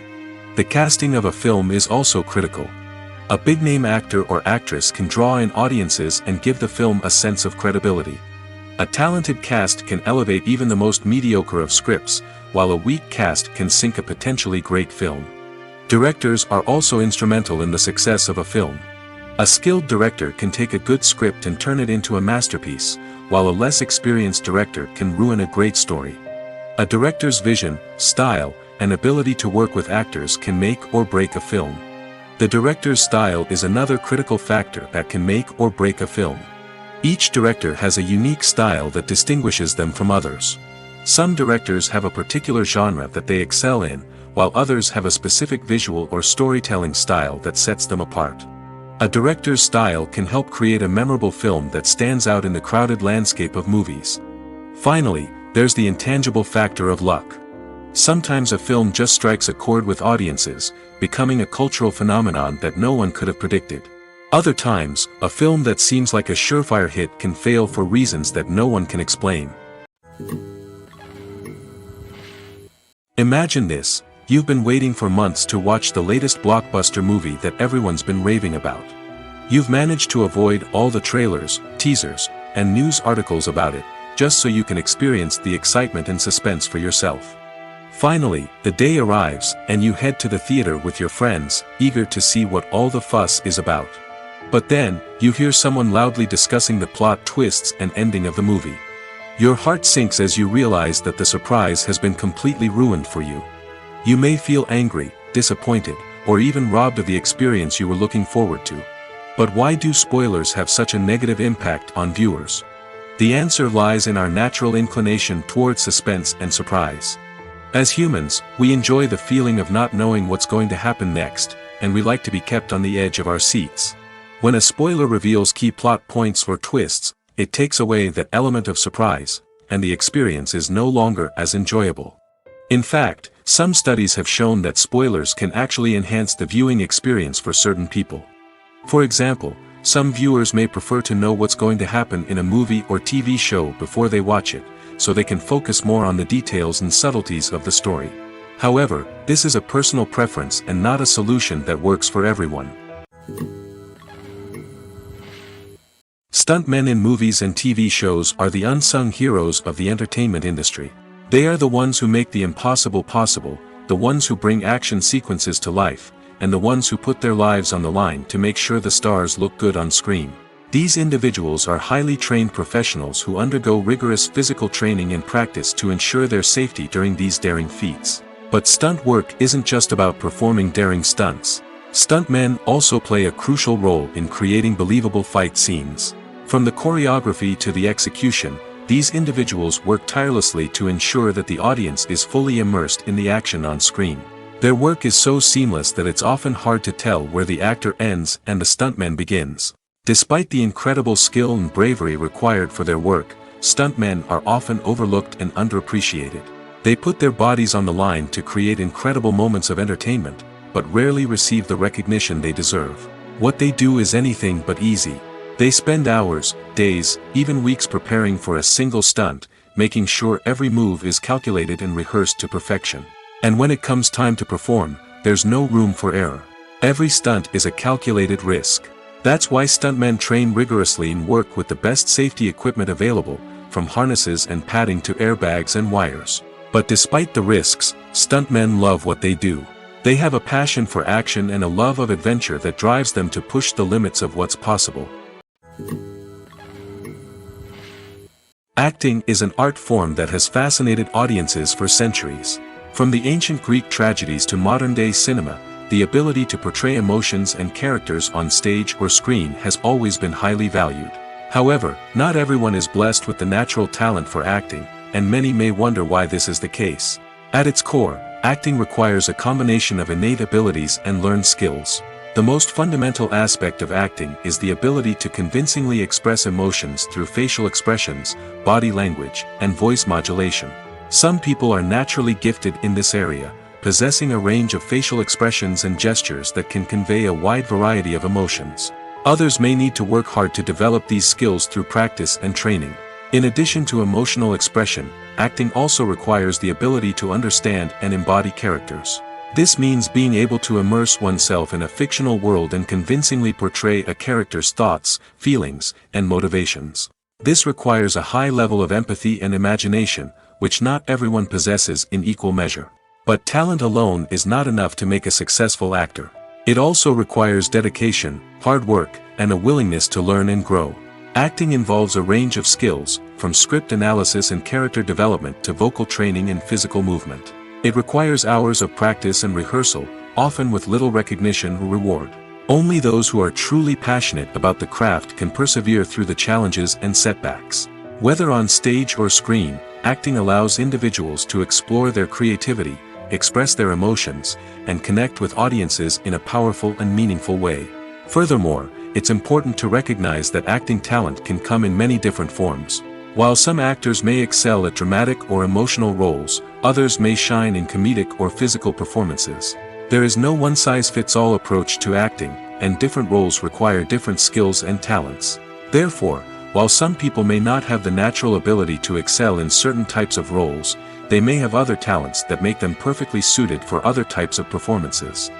Speaker 1: The casting of a film is also critical. A big-name actor or actress can draw in audiences and give the film a sense of credibility. A talented cast can elevate even the most mediocre of scripts, while a weak cast can sink a potentially great film. Directors are also instrumental in the success of a film. A skilled director can take a good script and turn it into a masterpiece, while a less experienced director can ruin a great story. A director's vision, style, and ability to work with actors can make or break a film. The director's style is another critical factor that can make or break a film. Each director has a unique style that distinguishes them from others. Some directors have a particular genre that they excel in, while others have a specific visual or storytelling style that sets them apart. A director's style can help create a memorable film that stands out in the crowded landscape of movies. Finally, there's the intangible factor of luck. Sometimes a film just strikes a chord with audiences, becoming a cultural phenomenon that no one could have predicted. Other times, a film that seems like a surefire hit can fail for reasons that no one can explain. Imagine this: you've been waiting for months to watch the latest blockbuster movie that everyone's been raving about. You've managed to avoid all the trailers, teasers, and news articles about it, just so you can experience the excitement and suspense for yourself. Finally, the day arrives, and you head to the theater with your friends, eager to see what all the fuss is about. But then, you hear someone loudly discussing the plot twists and ending of the movie. Your heart sinks as you realize that the surprise has been completely ruined for you. You may feel angry, disappointed, or even robbed of the experience you were looking forward to. But why do spoilers have such a negative impact on viewers? The answer lies in our natural inclination toward suspense and surprise. As humans, we enjoy the feeling of not knowing what's going to happen next, and we like to be kept on the edge of our seats. When a spoiler reveals key plot points or twists, it takes away that element of surprise, and the experience is no longer as enjoyable. In fact, some studies have shown that spoilers can actually enhance the viewing experience for certain people. For example, some viewers may prefer to know what's going to happen in a movie or TV show before they watch it, so they can focus more on the details and subtleties of the story. However, this is a personal preference and not a solution that works for everyone. Stuntmen in movies and TV shows are the unsung heroes of the entertainment industry. They are the ones who make the impossible possible, the ones who bring action sequences to life, and the ones who put their lives on the line to make sure the stars look good on screen. These individuals are highly trained professionals who undergo rigorous physical training and practice to ensure their safety during these daring feats. But stunt work isn't just about performing daring stunts. Stuntmen also play a crucial role in creating believable fight scenes. From the choreography to the execution, these individuals work tirelessly to ensure that the audience is fully immersed in the action on screen. Their work is so seamless that it's often hard to tell where the actor ends and the stuntman begins. Despite the incredible skill and bravery required for their work, stuntmen are often overlooked and underappreciated. They put their bodies on the line to create incredible moments of entertainment, but rarely receive the recognition they deserve. What they do is anything but easy. They spend hours, days, even weeks preparing for a single stunt, making sure every move is calculated and rehearsed to perfection. And when it comes time to perform, there's no room for error. Every stunt is a calculated risk. That's why stuntmen train rigorously and work with the best safety equipment available, from harnesses and padding to airbags and wires. But despite the risks, stuntmen love what they do. They have a passion for action and a love of adventure that drives them to push the limits of what's possible. Acting is an art form that has fascinated audiences for centuries. From the ancient Greek tragedies to modern-day cinema, the ability to portray emotions and characters on stage or screen has always been highly valued. However, not everyone is blessed with the natural talent for acting, and many may wonder why this is the case. At its core, acting requires a combination of innate abilities and learned skills. The most fundamental aspect of acting is the ability to convincingly express emotions through facial expressions, body language, and voice modulation. Some people are naturally gifted in this area, possessing a range of facial expressions and gestures that can convey a wide variety of emotions. Others may need to work hard to develop these skills through practice and training. In addition to emotional expression, acting also requires the ability to understand and embody characters. This means being able to immerse oneself in a fictional world and convincingly portray a character's thoughts, feelings, and motivations. This requires a high level of empathy and imagination, which not everyone possesses in equal measure. But talent alone is not enough to make a successful actor. It also requires dedication, hard work, and a willingness to learn and grow. Acting involves a range of skills, from script analysis and character development to vocal training and physical movement. It requires hours of practice and rehearsal, often with little recognition or reward. Only those who are truly passionate about the craft can persevere through the challenges and setbacks. Whether on stage or screen, acting allows individuals to explore their creativity, express their emotions, and connect with audiences in a powerful and meaningful way. Furthermore, it's important to recognize that acting talent can come in many different forms. While some actors may excel at dramatic or emotional roles, others may shine in comedic or physical performances. There is no one-size-fits-all approach to acting, and different roles require different skills and talents. Therefore, while some people may not have the natural ability to excel in certain types of roles, they may have other talents that make them perfectly suited for other types of performances.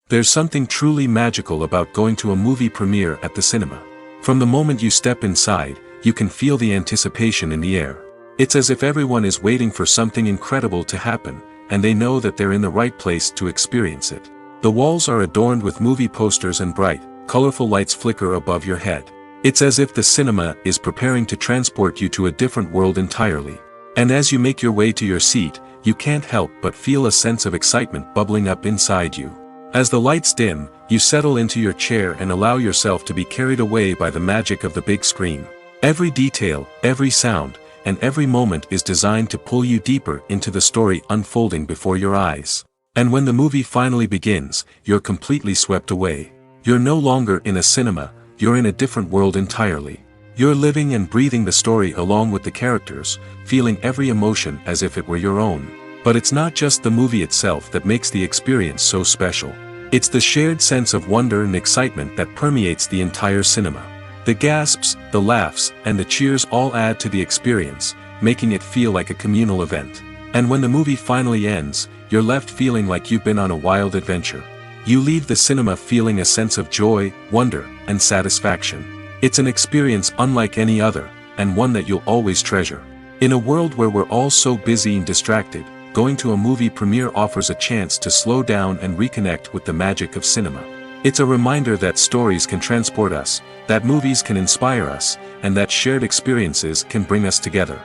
Speaker 1: There's something truly magical about going to a movie premiere at the cinema. From the moment you step inside, you can feel the anticipation in the air. It's as if everyone is waiting for something incredible to happen, and they know that they're in the right place to experience it. The walls are adorned with movie posters and bright, colorful lights flicker above your head. It's as if the cinema is preparing to transport you to a different world entirely. And as you make your way to your seat, you can't help but feel a sense of excitement bubbling up inside you. As the lights dim, you settle into your chair and allow yourself to be carried away by the magic of the big screen. Every detail, every sound, and every moment is designed to pull you deeper into the story unfolding before your eyes. And when the movie finally begins, you're completely swept away. You're no longer in a cinema, you're in a different world entirely. You're living and breathing the story along with the characters, feeling every emotion as if it were your own. But it's not just the movie itself that makes the experience so special. It's the shared sense of wonder and excitement that permeates the entire cinema. The gasps, the laughs, and the cheers all add to the experience, making it feel like a communal event. And when the movie finally ends, you're left feeling like you've been on a wild adventure. You leave the cinema feeling a sense of joy, wonder, and satisfaction. It's an experience unlike any other, and one that you'll always treasure. In a world where we're all so busy and distracted, going to a movie premiere offers a chance to slow down and reconnect with the magic of cinema. It's a reminder that stories can transport us, that movies can inspire us, and that shared experiences can bring us together.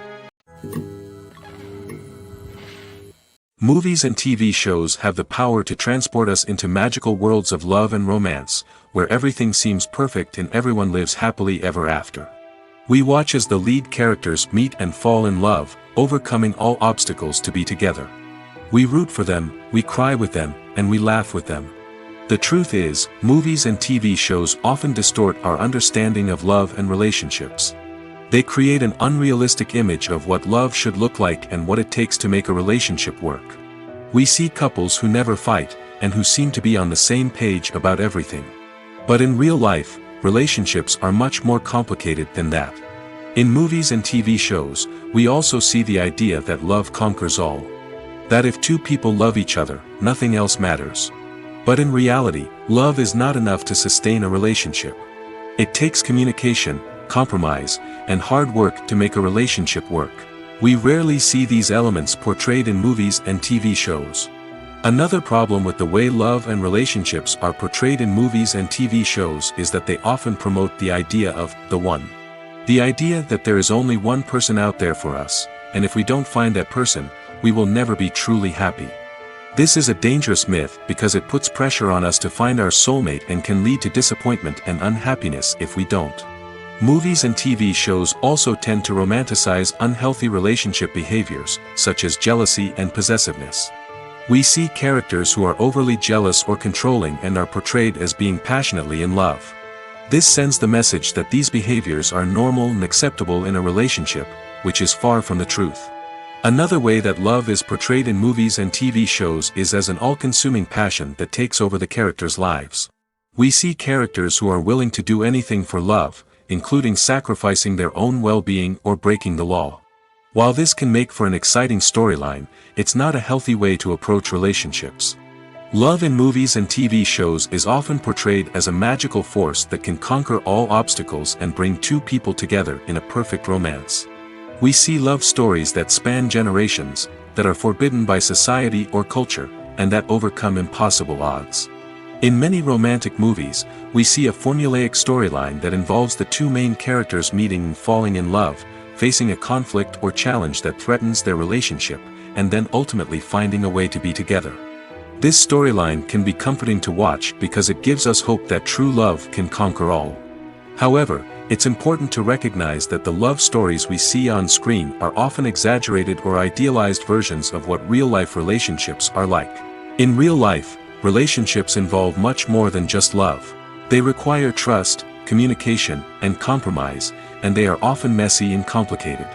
Speaker 1: Movies and TV shows have the power to transport us into magical worlds of love and romance, where everything seems perfect and everyone lives happily ever after. We watch as the lead characters meet and fall in love, overcoming all obstacles to be together. We root for them, we cry with them, and we laugh with them. The truth is, movies and TV shows often distort our understanding of love and relationships. They create an unrealistic image of what love should look like and what it takes to make a relationship work. We see couples who never fight, and who seem to be on the same page about everything. But in real life, relationships are much more complicated than that. In movies and TV shows, we also see the idea that love conquers all. That if two people love each other, nothing else matters. But in reality, love is not enough to sustain a relationship. It takes communication, compromise, and hard work to make a relationship work. We rarely see these elements portrayed in movies and TV shows. Another problem with the way love and relationships are portrayed in movies and TV shows is that they often promote the idea of the one. The idea that there is only one person out there for us, and if we don't find that person, we will never be truly happy. This is a dangerous myth because it puts pressure on us to find our soulmate and can lead to disappointment and unhappiness if we don't. Movies and TV shows also tend to romanticize unhealthy relationship behaviors, such as jealousy and possessiveness. We see characters who are overly jealous or controlling and are portrayed as being passionately in love. This sends the message that these behaviors are normal and acceptable in a relationship, which is far from the truth. Another way that love is portrayed in movies and TV shows is as an all-consuming passion that takes over the characters' lives. We see characters who are willing to do anything for love, including sacrificing their own well-being or breaking the law. While this can make for an exciting storyline, it's not a healthy way to approach relationships. Love in movies and TV shows is often portrayed as a magical force that can conquer all obstacles and bring two people together in a perfect romance. We see love stories that span generations, that are forbidden by society or culture, and that overcome impossible odds. In many romantic movies, we see a formulaic storyline that involves the two main characters meeting and falling in love, facing a conflict or challenge that threatens their relationship, and then ultimately finding a way to be together. This storyline can be comforting to watch because it gives us hope that true love can conquer all. However, it's important to recognize that the love stories we see on screen are often exaggerated or idealized versions of what real-life relationships are like. In real life, relationships involve much more than just love. They require trust, communication, and compromise, and they are often messy and complicated.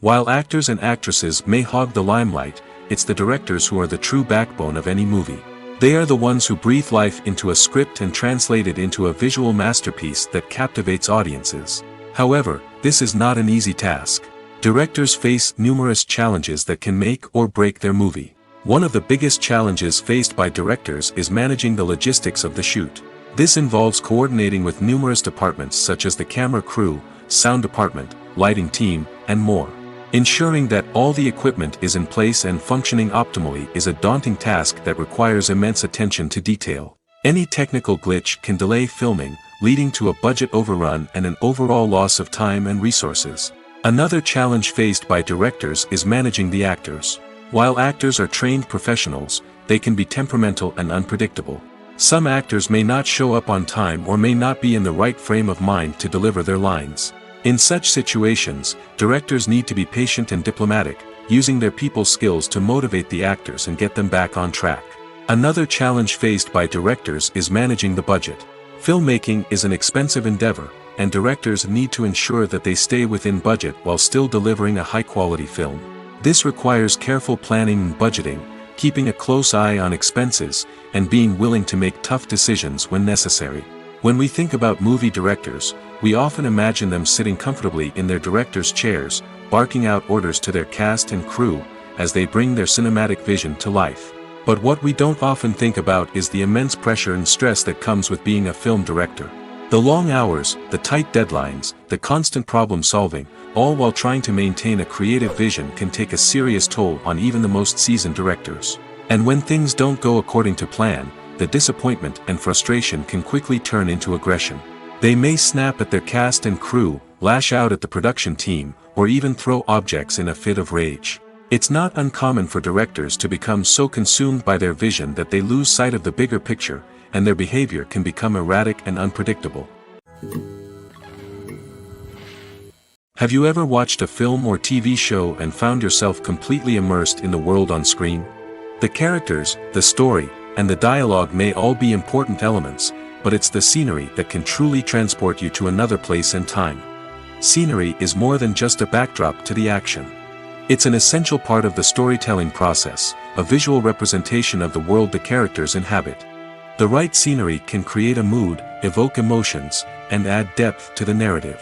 Speaker 1: While actors and actresses may hog the limelight, it's the directors who are the true backbone of any movie. They are the ones who breathe life into a script and translate it into a visual masterpiece that captivates audiences. However, this is not an easy task. Directors face numerous challenges that can make or break their movie. One of the biggest challenges faced by directors is managing the logistics of the shoot. This involves coordinating with numerous departments such as the camera crew, sound department, lighting team, and more. Ensuring that all the equipment is in place and functioning optimally is a daunting task that requires immense attention to detail. Any technical glitch can delay filming, leading to a budget overrun and an overall loss of time and resources. Another challenge faced by directors is managing the actors. While actors are trained professionals, they can be temperamental and unpredictable. Some actors may not show up on time or may not be in the right frame of mind to deliver their lines. In such situations, directors need to be patient and diplomatic, using their people skills to motivate the actors and get them back on track. Another challenge faced by directors is managing the budget. Filmmaking is an expensive endeavor, and directors need to ensure that they stay within budget while still delivering a high-quality film. This requires careful planning and budgeting, keeping a close eye on expenses, and being willing to make tough decisions when necessary. When we think about movie directors, we often imagine them sitting comfortably in their director's chairs, barking out orders to their cast and crew, as they bring their cinematic vision to life. But what we don't often think about is the immense pressure and stress that comes with being a film director. The long hours, the tight deadlines, the constant problem solving, all while trying to maintain a creative vision can take a serious toll on even the most seasoned directors. And when things don't go according to plan, the disappointment and frustration can quickly turn into aggression. They may snap at their cast and crew, lash out at the production team, or even throw objects in a fit of rage. It's not uncommon for directors to become so consumed by their vision that they lose sight of the bigger picture, and their behavior can become erratic and unpredictable. Have you ever watched a film or TV show and found yourself completely immersed in the world on screen? The characters, the story, and the dialogue may all be important elements, but it's the scenery that can truly transport you to another place and time. Scenery is more than just a backdrop to the action. It's an essential part of the storytelling process, a visual representation of the world the characters inhabit. The right scenery can create a mood, evoke emotions, and add depth to the narrative.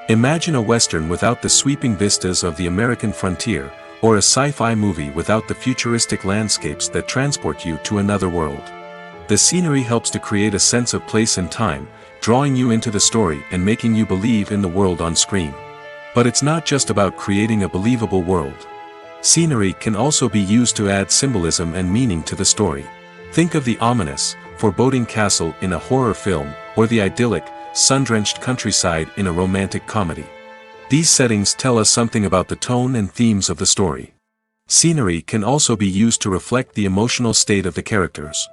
Speaker 1: Imagine a Western without the sweeping vistas of the American frontier, or a sci-fi movie without the futuristic landscapes that transport you to another world. The scenery helps to create a sense of place and time, drawing you into the story and making you believe in the world on screen. But it's not just about creating a believable world. Scenery can also be used to add symbolism and meaning to the story. Think of the ominous, foreboding castle in a horror film, or the idyllic, sun-drenched countryside in a romantic comedy. These settings tell us something about the tone and themes of the story. Scenery can also be used to reflect the emotional state of the characters.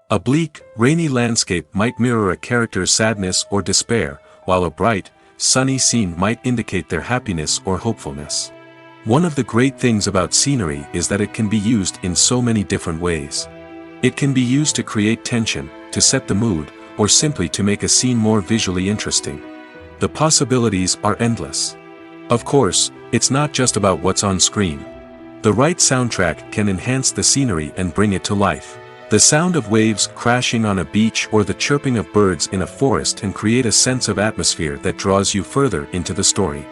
Speaker 1: A bleak, rainy landscape might mirror a character's sadness or despair, while a bright, sunny scene might indicate their happiness or hopefulness. One of the great things about scenery is that it can be used in so many different ways. It can be used to create tension, to set the mood, or simply to make a scene more visually interesting. The possibilities are endless. Of course, it's not just about what's on screen. The right soundtrack can enhance the scenery and bring it to life. The sound of waves crashing on a beach or the chirping of birds in a forest can create a sense of atmosphere that draws you further into the story.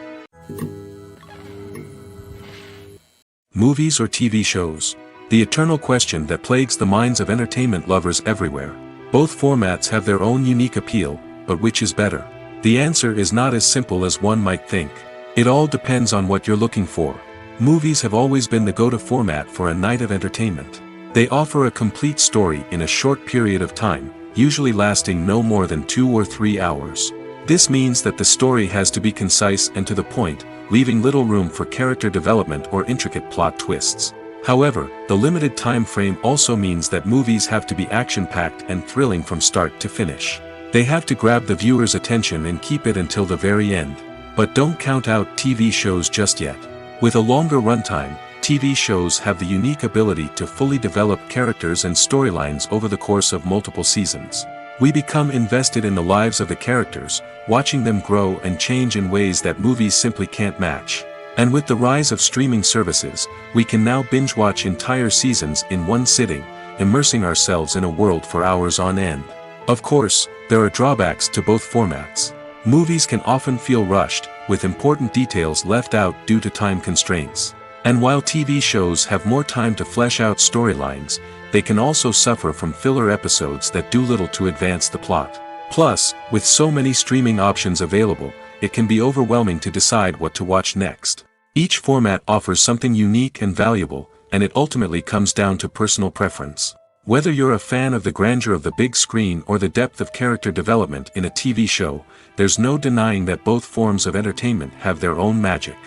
Speaker 1: Movies or TV shows? The eternal question that plagues the minds of entertainment lovers everywhere. Both formats have their own unique appeal, but which is better? The answer is not as simple as one might think. It all depends on what you're looking for. Movies have always been the go-to format for a night of entertainment. They offer a complete story in a short period of time, usually lasting no more than 2 or 3 hours. This means that the story has to be concise and to the point, leaving little room for character development or intricate plot twists. However, the limited time frame also means that movies have to be action-packed and thrilling from start to finish. They have to grab the viewer's attention and keep it until the very end. But don't count out TV shows just yet. With a longer runtime, TV shows have the unique ability to fully develop characters and storylines over the course of multiple seasons. We become invested in the lives of the characters, watching them grow and change in ways that movies simply can't match. And with the rise of streaming services, we can now binge-watch entire seasons in one sitting, immersing ourselves in a world for hours on end. Of course, there are drawbacks to both formats. Movies can often feel rushed, with important details left out due to time constraints. And while TV shows have more time to flesh out storylines, they can also suffer from filler episodes that do little to advance the plot. Plus, with so many streaming options available, it can be overwhelming to decide what to watch next. Each format offers something unique and valuable, and it ultimately comes down to personal preference. Whether you're a fan of the grandeur of the big screen or the depth of character development in a TV show, there's no denying that both forms of entertainment have their own magic.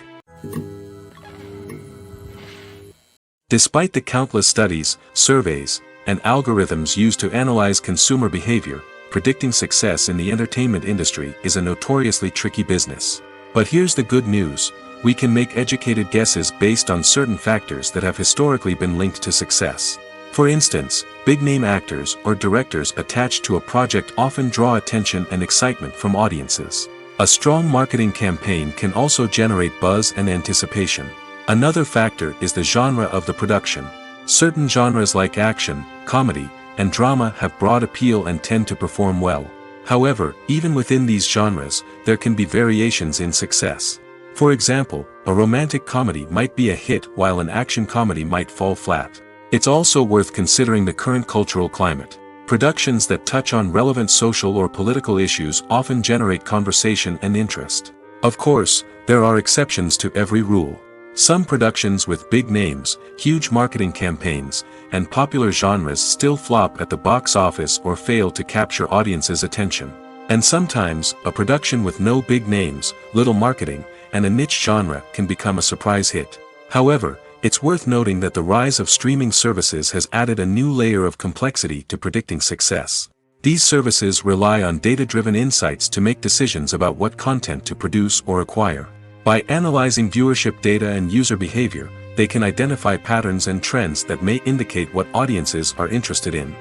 Speaker 1: Despite the countless studies, surveys, and algorithms used to analyze consumer behavior, predicting success in the entertainment industry is a notoriously tricky business. But here's the good news: we can make educated guesses based on certain factors that have historically been linked to success. For instance, big-name actors or directors attached to a project often draw attention and excitement from audiences. A strong marketing campaign can also generate buzz and anticipation. Another factor is the genre of the production. Certain genres like action, comedy, and drama have broad appeal and tend to perform well. However, even within these genres, there can be variations in success. For example, a romantic comedy might be a hit while an action comedy might fall flat. It's also worth considering the current cultural climate. Productions that touch on relevant social or political issues often generate conversation and interest. Of course, there are exceptions to every rule. Some productions with big names, huge marketing campaigns, and popular genres still flop at the box office or fail to capture audiences' attention. And sometimes, a production with no big names, little marketing, and a niche genre can become a surprise hit. However, it's worth noting that the rise of streaming services has added a new layer of complexity to predicting success. These services rely on data-driven insights to make decisions about what content to produce or acquire. By analyzing viewership data and user behavior, they can identify patterns and trends that may indicate what audiences are interested in.